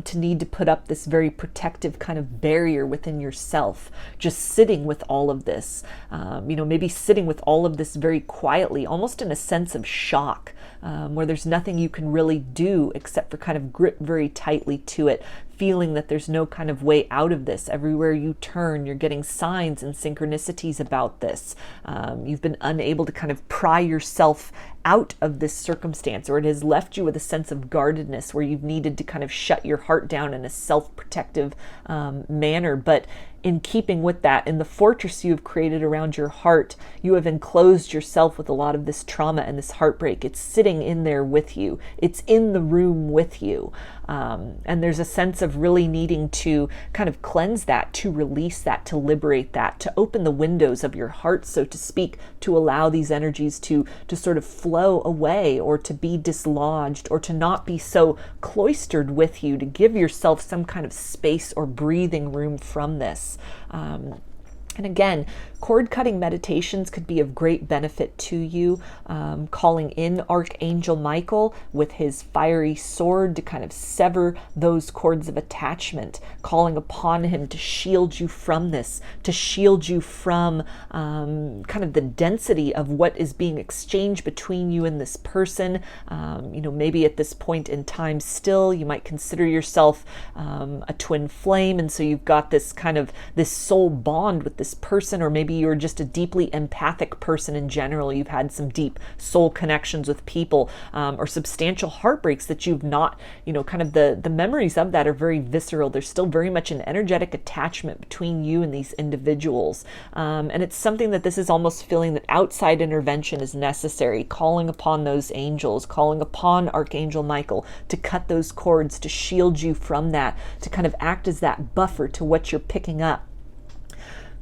Speaker 1: to need to put up this very protective kind of barrier within yourself, just sitting with all of this, maybe sitting with all of this very quietly, almost in a sense of shock, where there's nothing you can really do except for kind of grip very tightly to it, feeling that there's no kind of way out of this. Everywhere you turn, you're getting signs and synchronicities about this. You've been unable to kind of pry yourself out of this circumstance, or it has left you with a sense of guardedness where you've needed to kind of shut your heart down in a self-protective manner. But in keeping with that, in the fortress you have created around your heart, you have enclosed yourself with a lot of this trauma and this heartbreak. It's sitting in there with you. It's in the room with you. And there's a sense of really needing to kind of cleanse that, to release that, to liberate that, to open the windows of your heart, so to speak, to allow these energies to sort of flow away, or to be dislodged, or to not be so cloistered with you, to give yourself some kind of space or breathing room from this. And again, cord cutting meditations could be of great benefit to you. Calling in Archangel Michael with his fiery sword to kind of sever those cords of attachment, calling upon him to shield you from this, to shield you from kind of the density of what is being exchanged between you and this person. Maybe at this point in time still, you might consider yourself a twin flame, and so you've got this kind of this soul bond with this person, or maybe you're just a deeply empathic person in general. You've had some deep soul connections with people, or substantial heartbreaks that you've not, kind of the memories of that are very visceral. There's still very much an energetic attachment between you and these individuals. And it's something that this is almost feeling that outside intervention is necessary, calling upon those angels, calling upon Archangel Michael to cut those cords, to shield you from that, to kind of act as that buffer to what you're picking up.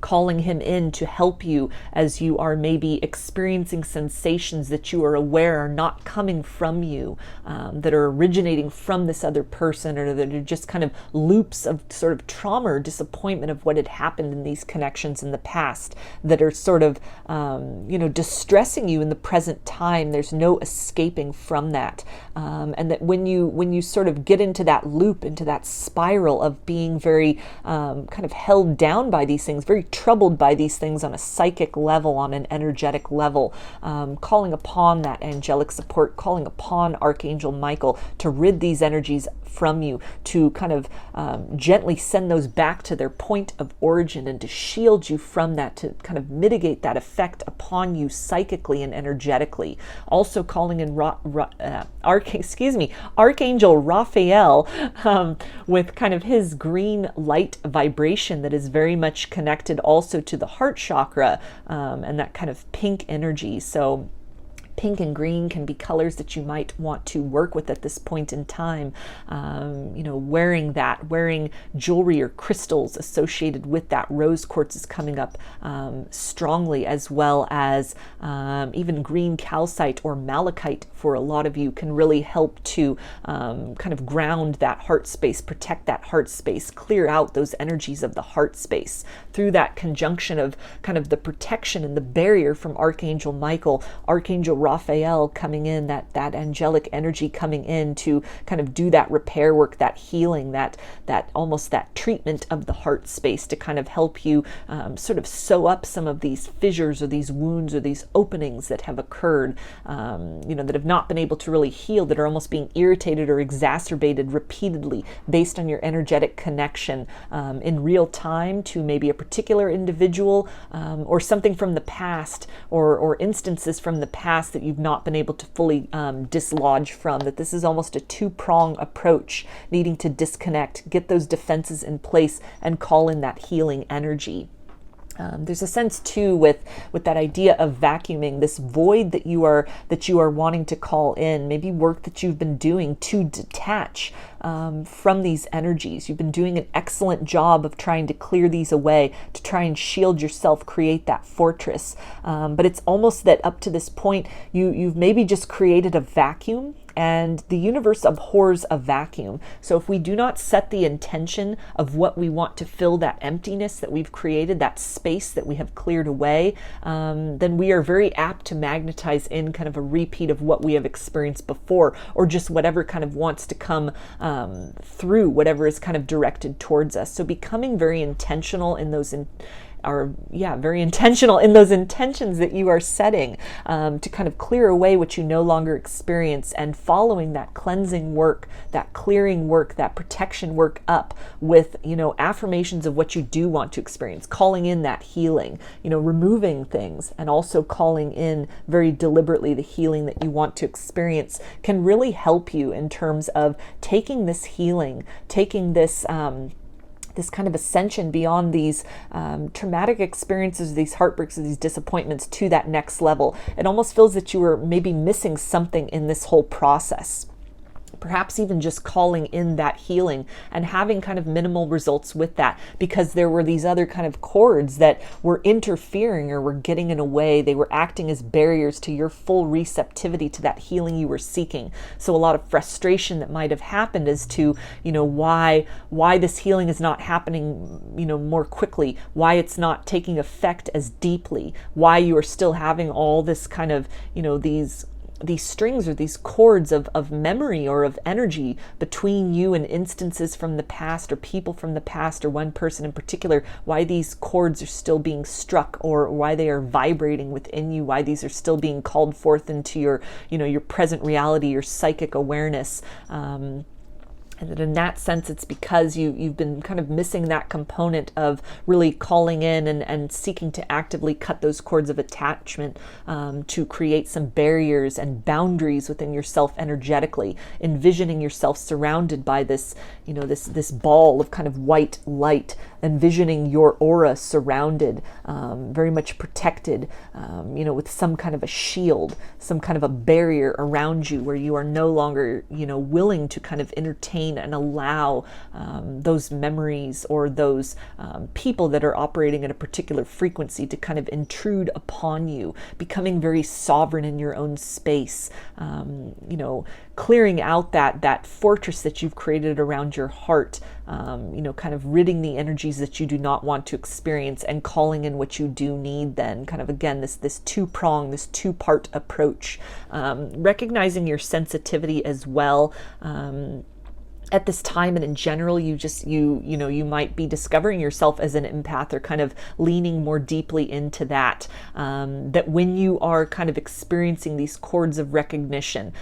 Speaker 1: Calling him in to help you as you are maybe experiencing sensations that you are aware are not coming from you, that are originating from this other person, or that are just kind of loops of sort of trauma or disappointment of what had happened in these connections in the past, that are sort of, distressing you in the present time. There's no escaping from that. And that when you sort of get into that loop, into that spiral of being very kind of held down by these things, very troubled by these things on a psychic level, on an energetic level, calling upon that angelic support, calling upon Archangel Michael to rid these energies from you, to kind of gently send those back to their point of origin, and to shield you from that, to kind of mitigate that effect upon you psychically and energetically. Also calling in Archangel Raphael, with kind of his green light vibration that is very much connected also to the heart chakra, and that kind of pink energy. So pink and green can be colors that you might want to work with at this point in time. Wearing jewelry or crystals associated with that. Rose quartz is coming up strongly, as well as even green calcite or malachite for a lot of you can really help to kind of ground that heart space, protect that heart space, clear out those energies of the heart space through that conjunction of kind of the protection and the barrier from Archangel Michael. Archangel Raphael coming in, that angelic energy coming in to kind of do that repair work, that healing, that almost that treatment of the heart space to kind of help you sort of sew up some of these fissures or these wounds or these openings that have occurred, that have not been able to really heal, that are almost being irritated or exacerbated repeatedly based on your energetic connection in real time to maybe a particular individual or something from the past or instances from the past that you've not been able to fully dislodge from. That this is almost a two-prong approach, needing to disconnect, get those defenses in place, and call in that healing energy. There's a sense too with that idea of vacuuming, this void that you are wanting to call in, maybe work that you've been doing to detach from these energies. You've been doing an excellent job of trying to clear these away, to try and shield yourself, create that fortress. But it's almost that up to this point, you've maybe just created a vacuum, and the universe abhors a vacuum. So if we do not set the intention of what we want to fill that emptiness that we've created, that space that we have cleared away, then we are very apt to magnetize in kind of a repeat of what we have experienced before, or just whatever kind of wants to come through, whatever is kind of directed towards us. So becoming very intentional in those very intentional in those intentions that you are setting to kind of clear away what you no longer experience, and following that cleansing work, that clearing work, that protection work up with, affirmations of what you do want to experience, calling in that healing, removing things, and also calling in very deliberately the healing that you want to experience can really help you in terms of taking this healing, taking this kind of ascension beyond these traumatic experiences, these heartbreaks, these disappointments to that next level. It almost feels that you were maybe missing something in this whole process. Perhaps even just calling in that healing and having kind of minimal results with that, because there were these other kind of cords that were interfering or were getting in a way. They were acting as barriers to your full receptivity to that healing you were seeking. So a lot of frustration that might have happened as to, why this healing is not happening, more quickly, why it's not taking effect as deeply, why you are still having all this kind of, these strings or these cords of memory or of energy between you and instances from the past or people from the past or one person in particular, why these cords are still being struck or why they are vibrating within you, why these are still being called forth into your, your present reality, your psychic awareness. And that in that sense, it's because you've been kind of missing that component of really calling in and seeking to actively cut those cords of attachment to create some barriers and boundaries within yourself energetically, envisioning yourself surrounded by this, this ball of kind of white light, envisioning your aura surrounded, very much protected, with some kind of a shield, some kind of a barrier around you where you are no longer, willing to kind of entertain and allow those memories or those people that are operating at a particular frequency to kind of intrude upon you, becoming very sovereign in your own space, clearing out that fortress that you've created around your heart, kind of ridding the energies that you do not want to experience and calling in what you do need then. Kind of, again, this two-prong, this two-part approach, recognizing your sensitivity as well. At this time and in general, you might be discovering yourself as an empath or kind of leaning more deeply into that, that when you are kind of experiencing these chords of recognition,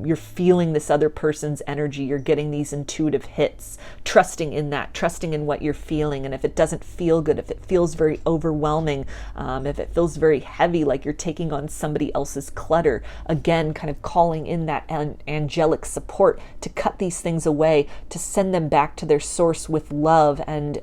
Speaker 1: you're feeling this other person's energy, you're getting these intuitive hits, trusting in that, trusting in what you're feeling. And if it doesn't feel good, if it feels very overwhelming, if it feels very heavy, like you're taking on somebody else's clutter, again, kind of calling in that angelic support to cut these things away, to send them back to their source with love and,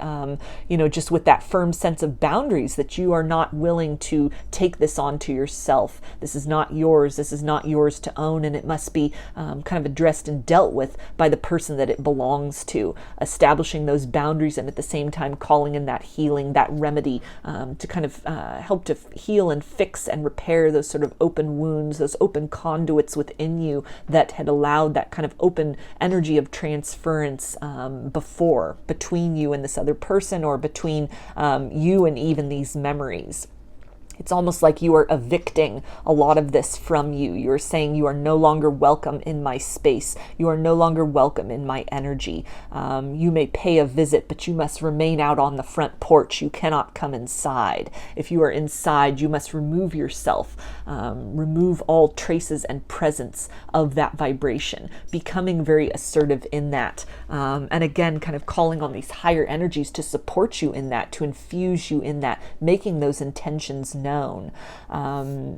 Speaker 1: just with that firm sense of boundaries that you are not willing to take this onto yourself. This is not yours. This is not yours to own, and it must be kind of addressed and dealt with by the person that it belongs to. Establishing those boundaries and at the same time calling in that healing, that remedy to kind of help to heal and fix and repair those sort of open wounds, those open conduits within you that had allowed that kind of open energy of transference between you and this other person, or between you and even these memories. It's almost like you are evicting a lot of this from you. You're saying you are no longer welcome in my space. You are no longer welcome in my energy. You may pay a visit, but you must remain out on the front porch. You cannot come inside. If you are inside, you must remove yourself, remove all traces and presence of that vibration, becoming very assertive in that. And again, kind of calling on these higher energies to support you in that, to infuse you in that, making those intentions known.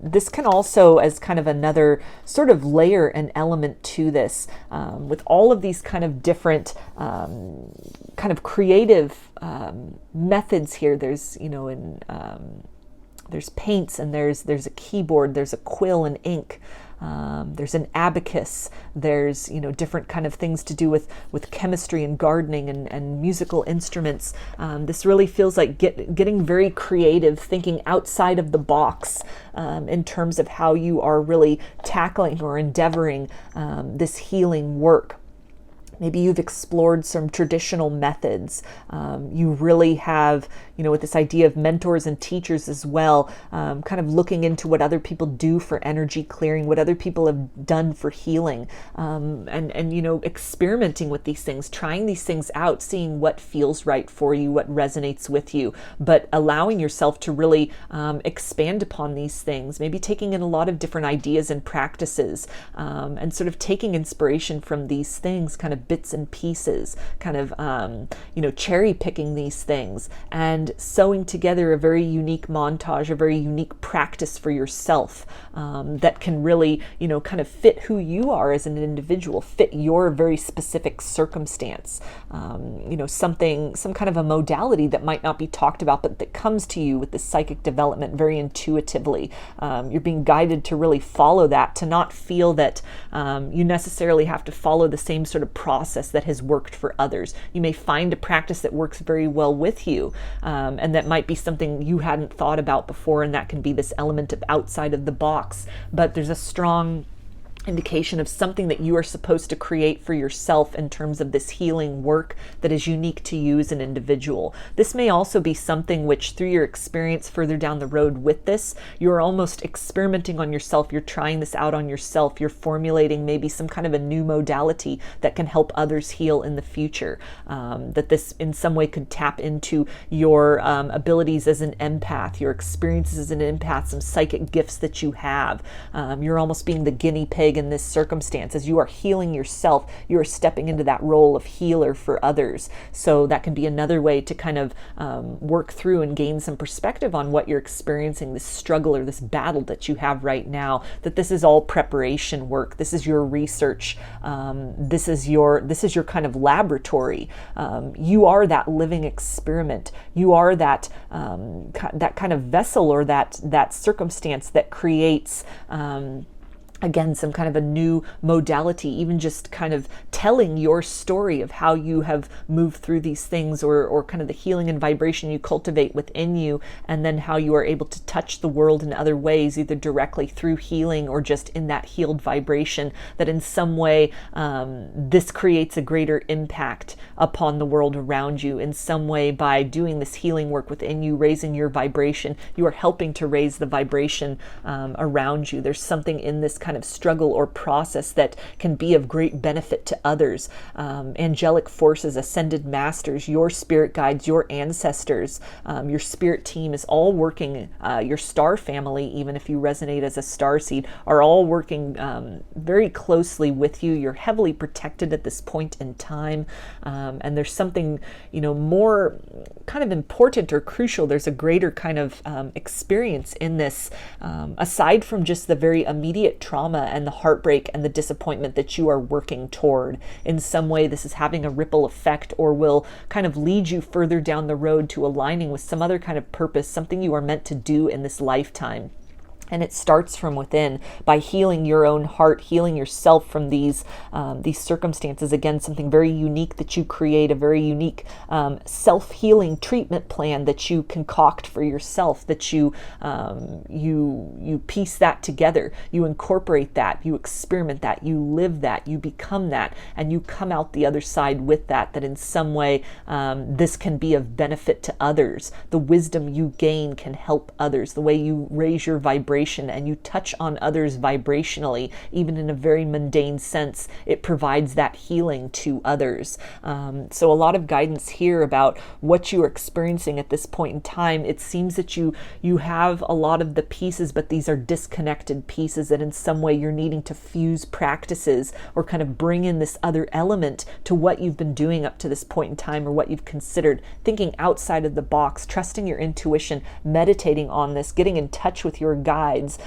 Speaker 1: This can also, as kind of another sort of layer and element to this, with all of these kind of different kind of creative methods here. There's, there's paints, and there's a keyboard, there's a quill and ink. There's an abacus, there's, different kind of things to do with chemistry and gardening and musical instruments. This really feels like getting very creative, thinking outside of the box in terms of how you are really tackling or endeavoring this healing work. Maybe you've explored some traditional methods. You really have, with this idea of mentors and teachers as well, kind of looking into what other people do for energy clearing, what other people have done for healing, and experimenting with these things, trying these things out, seeing what feels right for you, what resonates with you, but allowing yourself to really expand upon these things, maybe taking in a lot of different ideas and practices, and sort of taking inspiration from these things, kind of bits and pieces, kind of, cherry picking these things and sewing together a very unique montage, a very unique practice for yourself that can really, kind of fit who you are as an individual, fit your very specific circumstance. Some kind of a modality that might not be talked about, but that comes to you with the psychic development very intuitively. You're being guided to really follow that, to not feel that you necessarily have to follow the same sort of process that has worked for others. You may find a practice that works very well with you, and that might be something you hadn't thought about before, and that can be this element of outside of the box. But there's a strong indication of something that you are supposed to create for yourself in terms of this healing work that is unique to you as an individual. This may also be something which, through your experience further down the road with this, you're almost experimenting on yourself, you're trying this out on yourself, you're formulating maybe some kind of a new modality that can help others heal in the future, that this in some way could tap into your abilities as an empath, your experiences as an empath, some psychic gifts that you have. You're almost being the guinea pig in this circumstance. As you are healing yourself, you are stepping into that role of healer for others. So that can be another way to kind of work through and gain some perspective on what you're experiencing, this struggle or this battle that you have right now, that this is all preparation work. This is your research. This is your kind of laboratory. You are that living experiment. You are that kind of vessel, or that circumstance that creates again, some kind of a new modality, even just kind of telling your story of how you have moved through these things, or kind of the healing and vibration you cultivate within you, and then how you are able to touch the world in other ways, either directly through healing or just in that healed vibration, that in some way this creates a greater impact upon the world around you. In some way, by doing this healing work within you, raising your vibration, you are helping to raise the vibration around you. There's something in this kind of struggle or process that can be of great benefit to others. Angelic forces, ascended masters, your spirit guides, your ancestors, your spirit team is all working, your star family, even if you resonate as a starseed, are all working very closely with you. You're heavily protected at this point in time, and there's something, more kind of important or crucial. There's a greater kind of experience in this, aside from just the very immediate trauma and the heartbreak and the disappointment that you are working toward. In some way, this is having a ripple effect, or will kind of lead you further down the road to aligning with some other kind of purpose, something you are meant to do in this lifetime. And it starts from within by healing your own heart, healing yourself from these circumstances. Again, something very unique that you create, a very unique self-healing treatment plan that you concoct for yourself, that you piece that together, you incorporate that, you experiment that, you live that, you become that, and you come out the other side with that in some way this can be of benefit to others. The wisdom you gain can help others. The way you raise your vibration and you touch on others vibrationally, even in a very mundane sense, it provides that healing to others. So a lot of guidance here about what you are experiencing at this point in time. It seems that you have a lot of the pieces, but these are disconnected pieces that in some way you're needing to fuse practices or kind of bring in this other element to what you've been doing up to this point in time, or what you've considered, thinking outside of the box, trusting your intuition, meditating on this, getting in touch with your guides,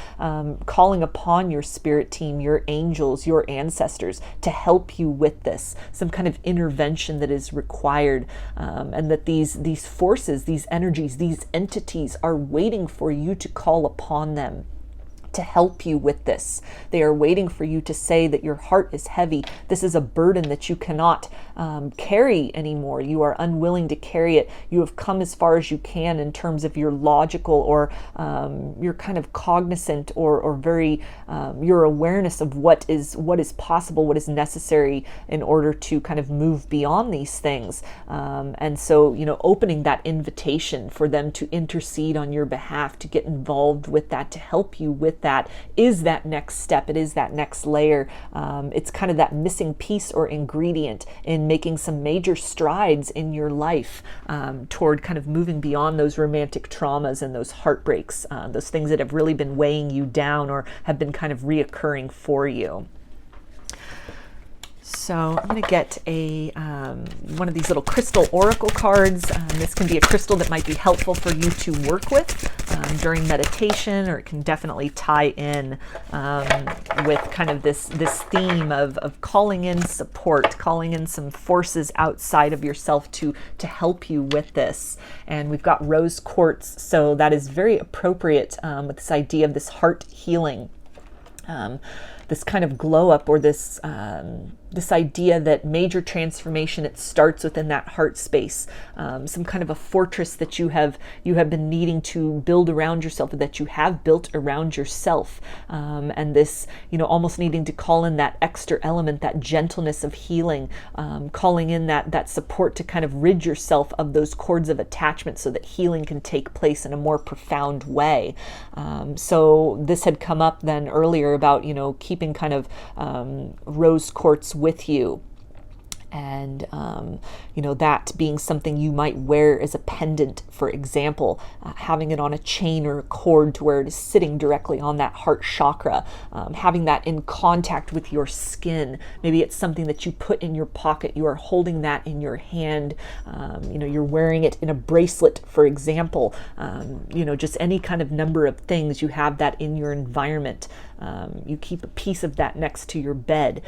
Speaker 1: calling upon your spirit team, your angels, your ancestors to help you with this, some kind of intervention that is required, and that these forces, these energies, these entities are waiting for you to call upon them to help you with this. They are waiting for you to say that your heart is heavy. This is a burden that you cannot carry anymore. You are unwilling to carry it. You have come as far as you can in terms of your logical or your kind of cognizant or very your awareness of what is possible, what is necessary in order to kind of move beyond these things. And so, opening that invitation for them to intercede on your behalf, to get involved with that, to help you with that is that next step. It is that next layer. It's kind of that missing piece or ingredient in making some major strides in your life toward kind of moving beyond those romantic traumas and those heartbreaks, those things that have really been weighing you down or have been kind of reoccurring for you. So I'm going to get one of these little crystal oracle cards. This can be a crystal that might be helpful for you to work with during meditation, or it can definitely tie in with kind of this theme of calling in support, calling in some forces outside of yourself to help you with this. And we've got rose quartz, so that is very appropriate with this idea of this heart healing. This kind of glow up, or this idea that major transformation, it starts within that heart space, some kind of a fortress that you have been needing to build around yourself, or that you have built around yourself, and this almost needing to call in that extra element, that gentleness of healing, calling in that support to kind of rid yourself of those cords of attachment so that healing can take place in a more profound way. So this had come up then earlier about keeping kind of rose quartz with you, and that being something you might wear as a pendant, for example, having it on a chain or a cord to where it is sitting directly on that heart chakra, having that in contact with your skin. Maybe it's something that you put in your pocket, you are holding that in your hand, you're wearing it in a bracelet, for example, just any kind of number of things. You have that in your environment. You keep a piece of that next to your bed.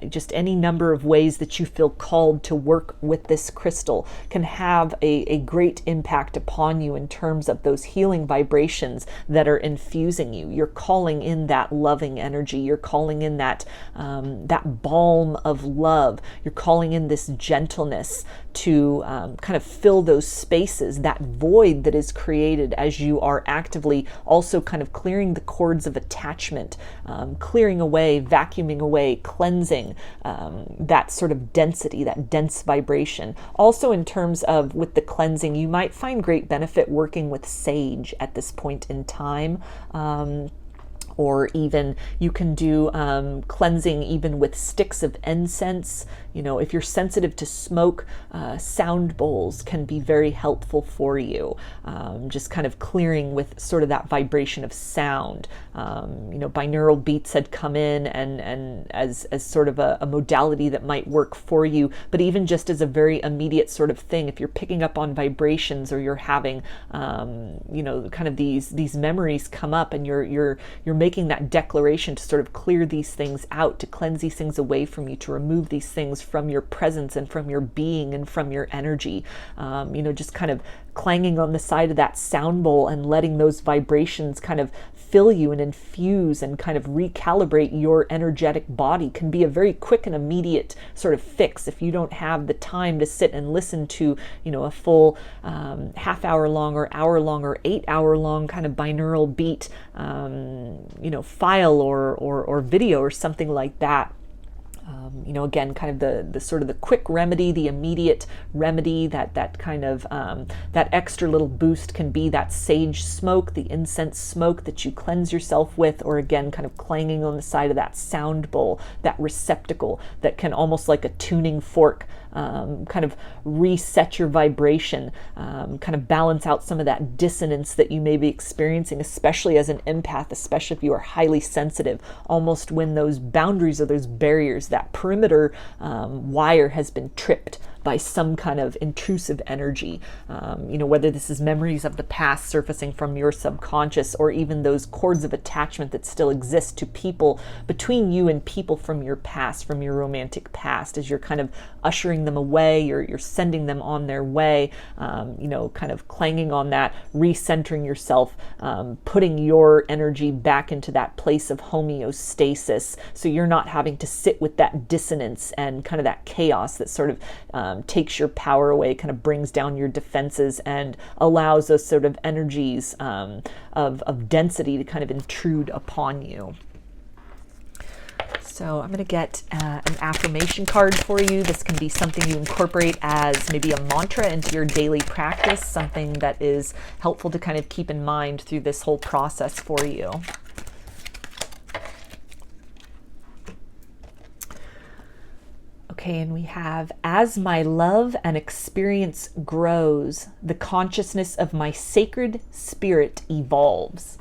Speaker 1: Just any number of ways that you feel called to work with this crystal can have a great impact upon you in terms of those healing vibrations that are infusing you. You're calling in that loving energy. You're calling in that balm of love. You're calling in this gentleness to kind of fill those spaces, that void that is created as you are actively also kind of clearing the cords of attachment, clearing away, vacuuming away, cleansing that sort of density, that dense vibration. Also, in terms of with the cleansing, you might find great benefit working with sage at this point in time. Or even you can do cleansing even with sticks of incense. If you're sensitive to smoke, sound bowls can be very helpful for you. Just kind of clearing with sort of that vibration of sound. Binaural beats had come in and as sort of a modality that might work for you, but even just as a very immediate sort of thing, if you're picking up on vibrations, or you're having, kind of these memories come up, and you're making that declaration to sort of clear these things out, to cleanse these things away from you, to remove these things from your presence and from your being and from your energy. Just kind of clanging on the side of that sound bowl and letting those vibrations kind of fill you and infuse and kind of recalibrate your energetic body can be a very quick and immediate sort of fix if you don't have the time to sit and listen to, a full half-hour long or hour-long or 8-hour long kind of binaural beat, file or video or something like that. Again, kind of the sort of the quick remedy, the immediate remedy, that kind of that extra little boost can be that sage smoke, the incense smoke that you cleanse yourself with, or again, kind of clanging on the side of that sound bowl, that receptacle that can almost like a tuning fork kind of reset your vibration, kind of balance out some of that dissonance that you may be experiencing, especially as an empath, especially if you are highly sensitive, almost when those boundaries or those barriers, that perimeter wire has been tripped by some kind of intrusive energy, whether this is memories of the past surfacing from your subconscious, or even those cords of attachment that still exist to people, between you and people from your past, from your romantic past, as you're kind of ushering them away, you're sending them on their way, kind of clanging on that, recentering yourself, putting your energy back into that place of homeostasis, so you're not having to sit with that dissonance and kind of that chaos that sort of takes your power away, kind of brings down your defenses and allows those sort of energies of density to kind of intrude upon you. So I'm going to get an affirmation card for you. This can be something you incorporate as maybe a mantra into your daily practice, something that is helpful to kind of keep in mind through this whole process for you. Okay, and we have, as my love and experience grows, the consciousness of my sacred spirit evolves.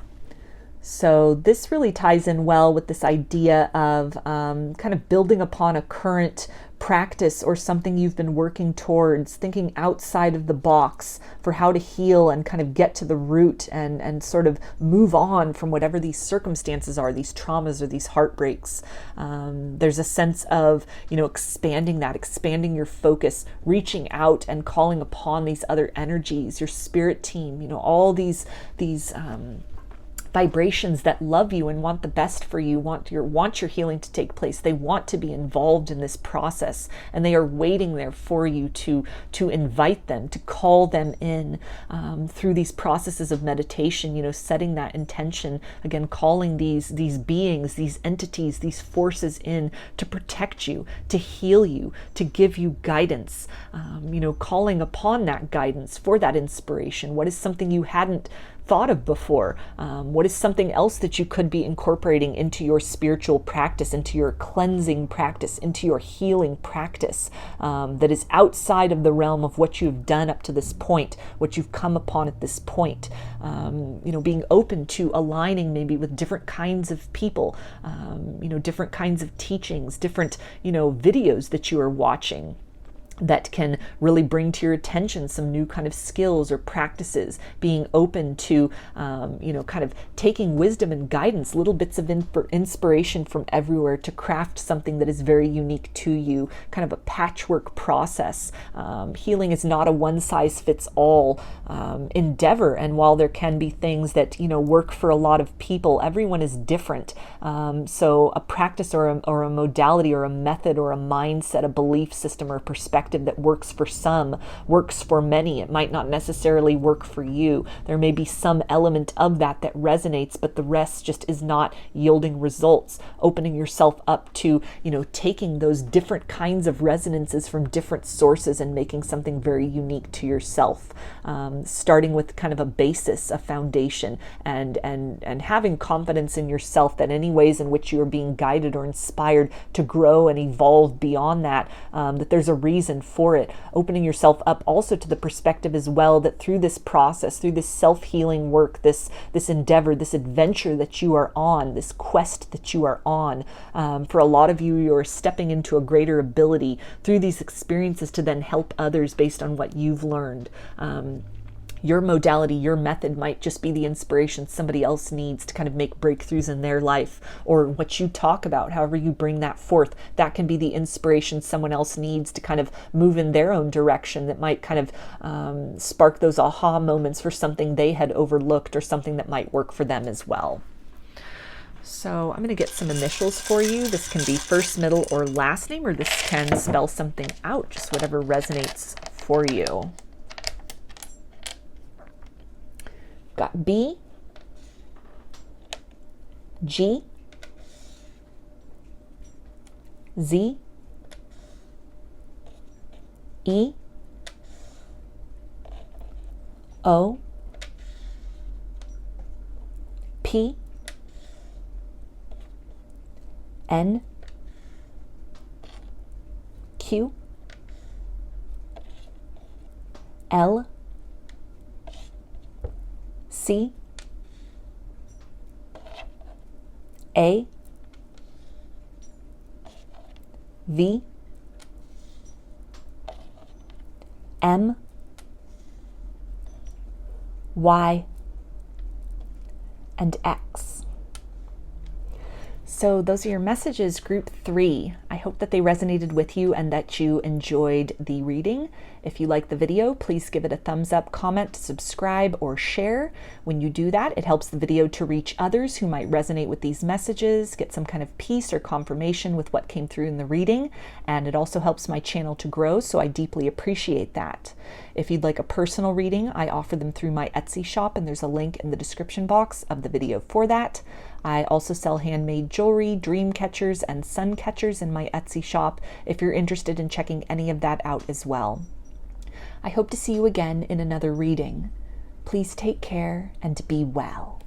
Speaker 1: So this really ties in well with this idea of kind of building upon a current practice or something you've been working towards, thinking outside of the box for how to heal and kind of get to the root and sort of move on from whatever these circumstances are, these traumas or these heartbreaks. There's a sense of, expanding your focus, reaching out and calling upon these other energies, your spirit team, all these vibrations that love you and want the best for you, want your healing to take place. They want to be involved in this process, and they are waiting there for you to invite them, to call them in through these processes of meditation, setting that intention, again, calling these beings, these entities, these forces in to protect you, to heal you, to give you guidance, calling upon that guidance for that inspiration. What is something you hadn't thought of before? What is something else that you could be incorporating into your spiritual practice, into your cleansing practice, into your healing practice, that is outside of the realm of what you've done up to this point, what you've come upon at this point? Being open to aligning maybe with different kinds of people, different kinds of teachings, different, videos that you are watching that can really bring to your attention some new kind of skills or practices, being open to, kind of taking wisdom and guidance, little bits of inspiration from everywhere to craft something that is very unique to you, kind of a patchwork process. Healing is not a one-size-fits-all endeavor, and while there can be things that, work for a lot of people, everyone is different. So a practice or a modality or a method or a mindset, a belief system or perspective that works for some, works for many. It might not necessarily work for you. There may be some element of that resonates, but the rest just is not yielding results. Opening yourself up to, taking those different kinds of resonances from different sources and making something very unique to yourself. Starting with kind of a basis, a foundation, and having confidence in yourself that any ways in which you are being guided or inspired to grow and evolve beyond that, that there's a reason for it. Opening yourself up also to the perspective as well that through this process, through this self-healing work, this endeavor, this adventure that you are on, this quest that you are on, for a lot of you, you're stepping into a greater ability through these experiences to then help others based on what you've learned. Your modality, your method might just be the inspiration somebody else needs to kind of make breakthroughs in their life, or what you talk about, however you bring that forth, that can be the inspiration someone else needs to kind of move in their own direction, that might kind of spark those aha moments for something they had overlooked or something that might work for them as well. So I'm going to get some initials for you. This can be first, middle, or last name, or this can spell something out, just whatever resonates for you. Got B, G, Z, E, O, P, N, Q, L, C, A, V, M, Y, and X. So those are your messages, group 3. I hope that they resonated with you and that you enjoyed the reading. If you like the video, please give it a thumbs up, comment, subscribe, or share. When you do that, it helps the video to reach others who might resonate with these messages, get some kind of peace or confirmation with what came through in the reading, and it also helps my channel to grow, so I deeply appreciate that. If you'd like a personal reading, I offer them through my Etsy shop, and there's a link in the description box of the video for that. I also sell handmade jewelry, dreamcatchers, and suncatchers in my Etsy shop if you're interested in checking any of that out as well. I hope to see you again in another reading. Please take care and be well.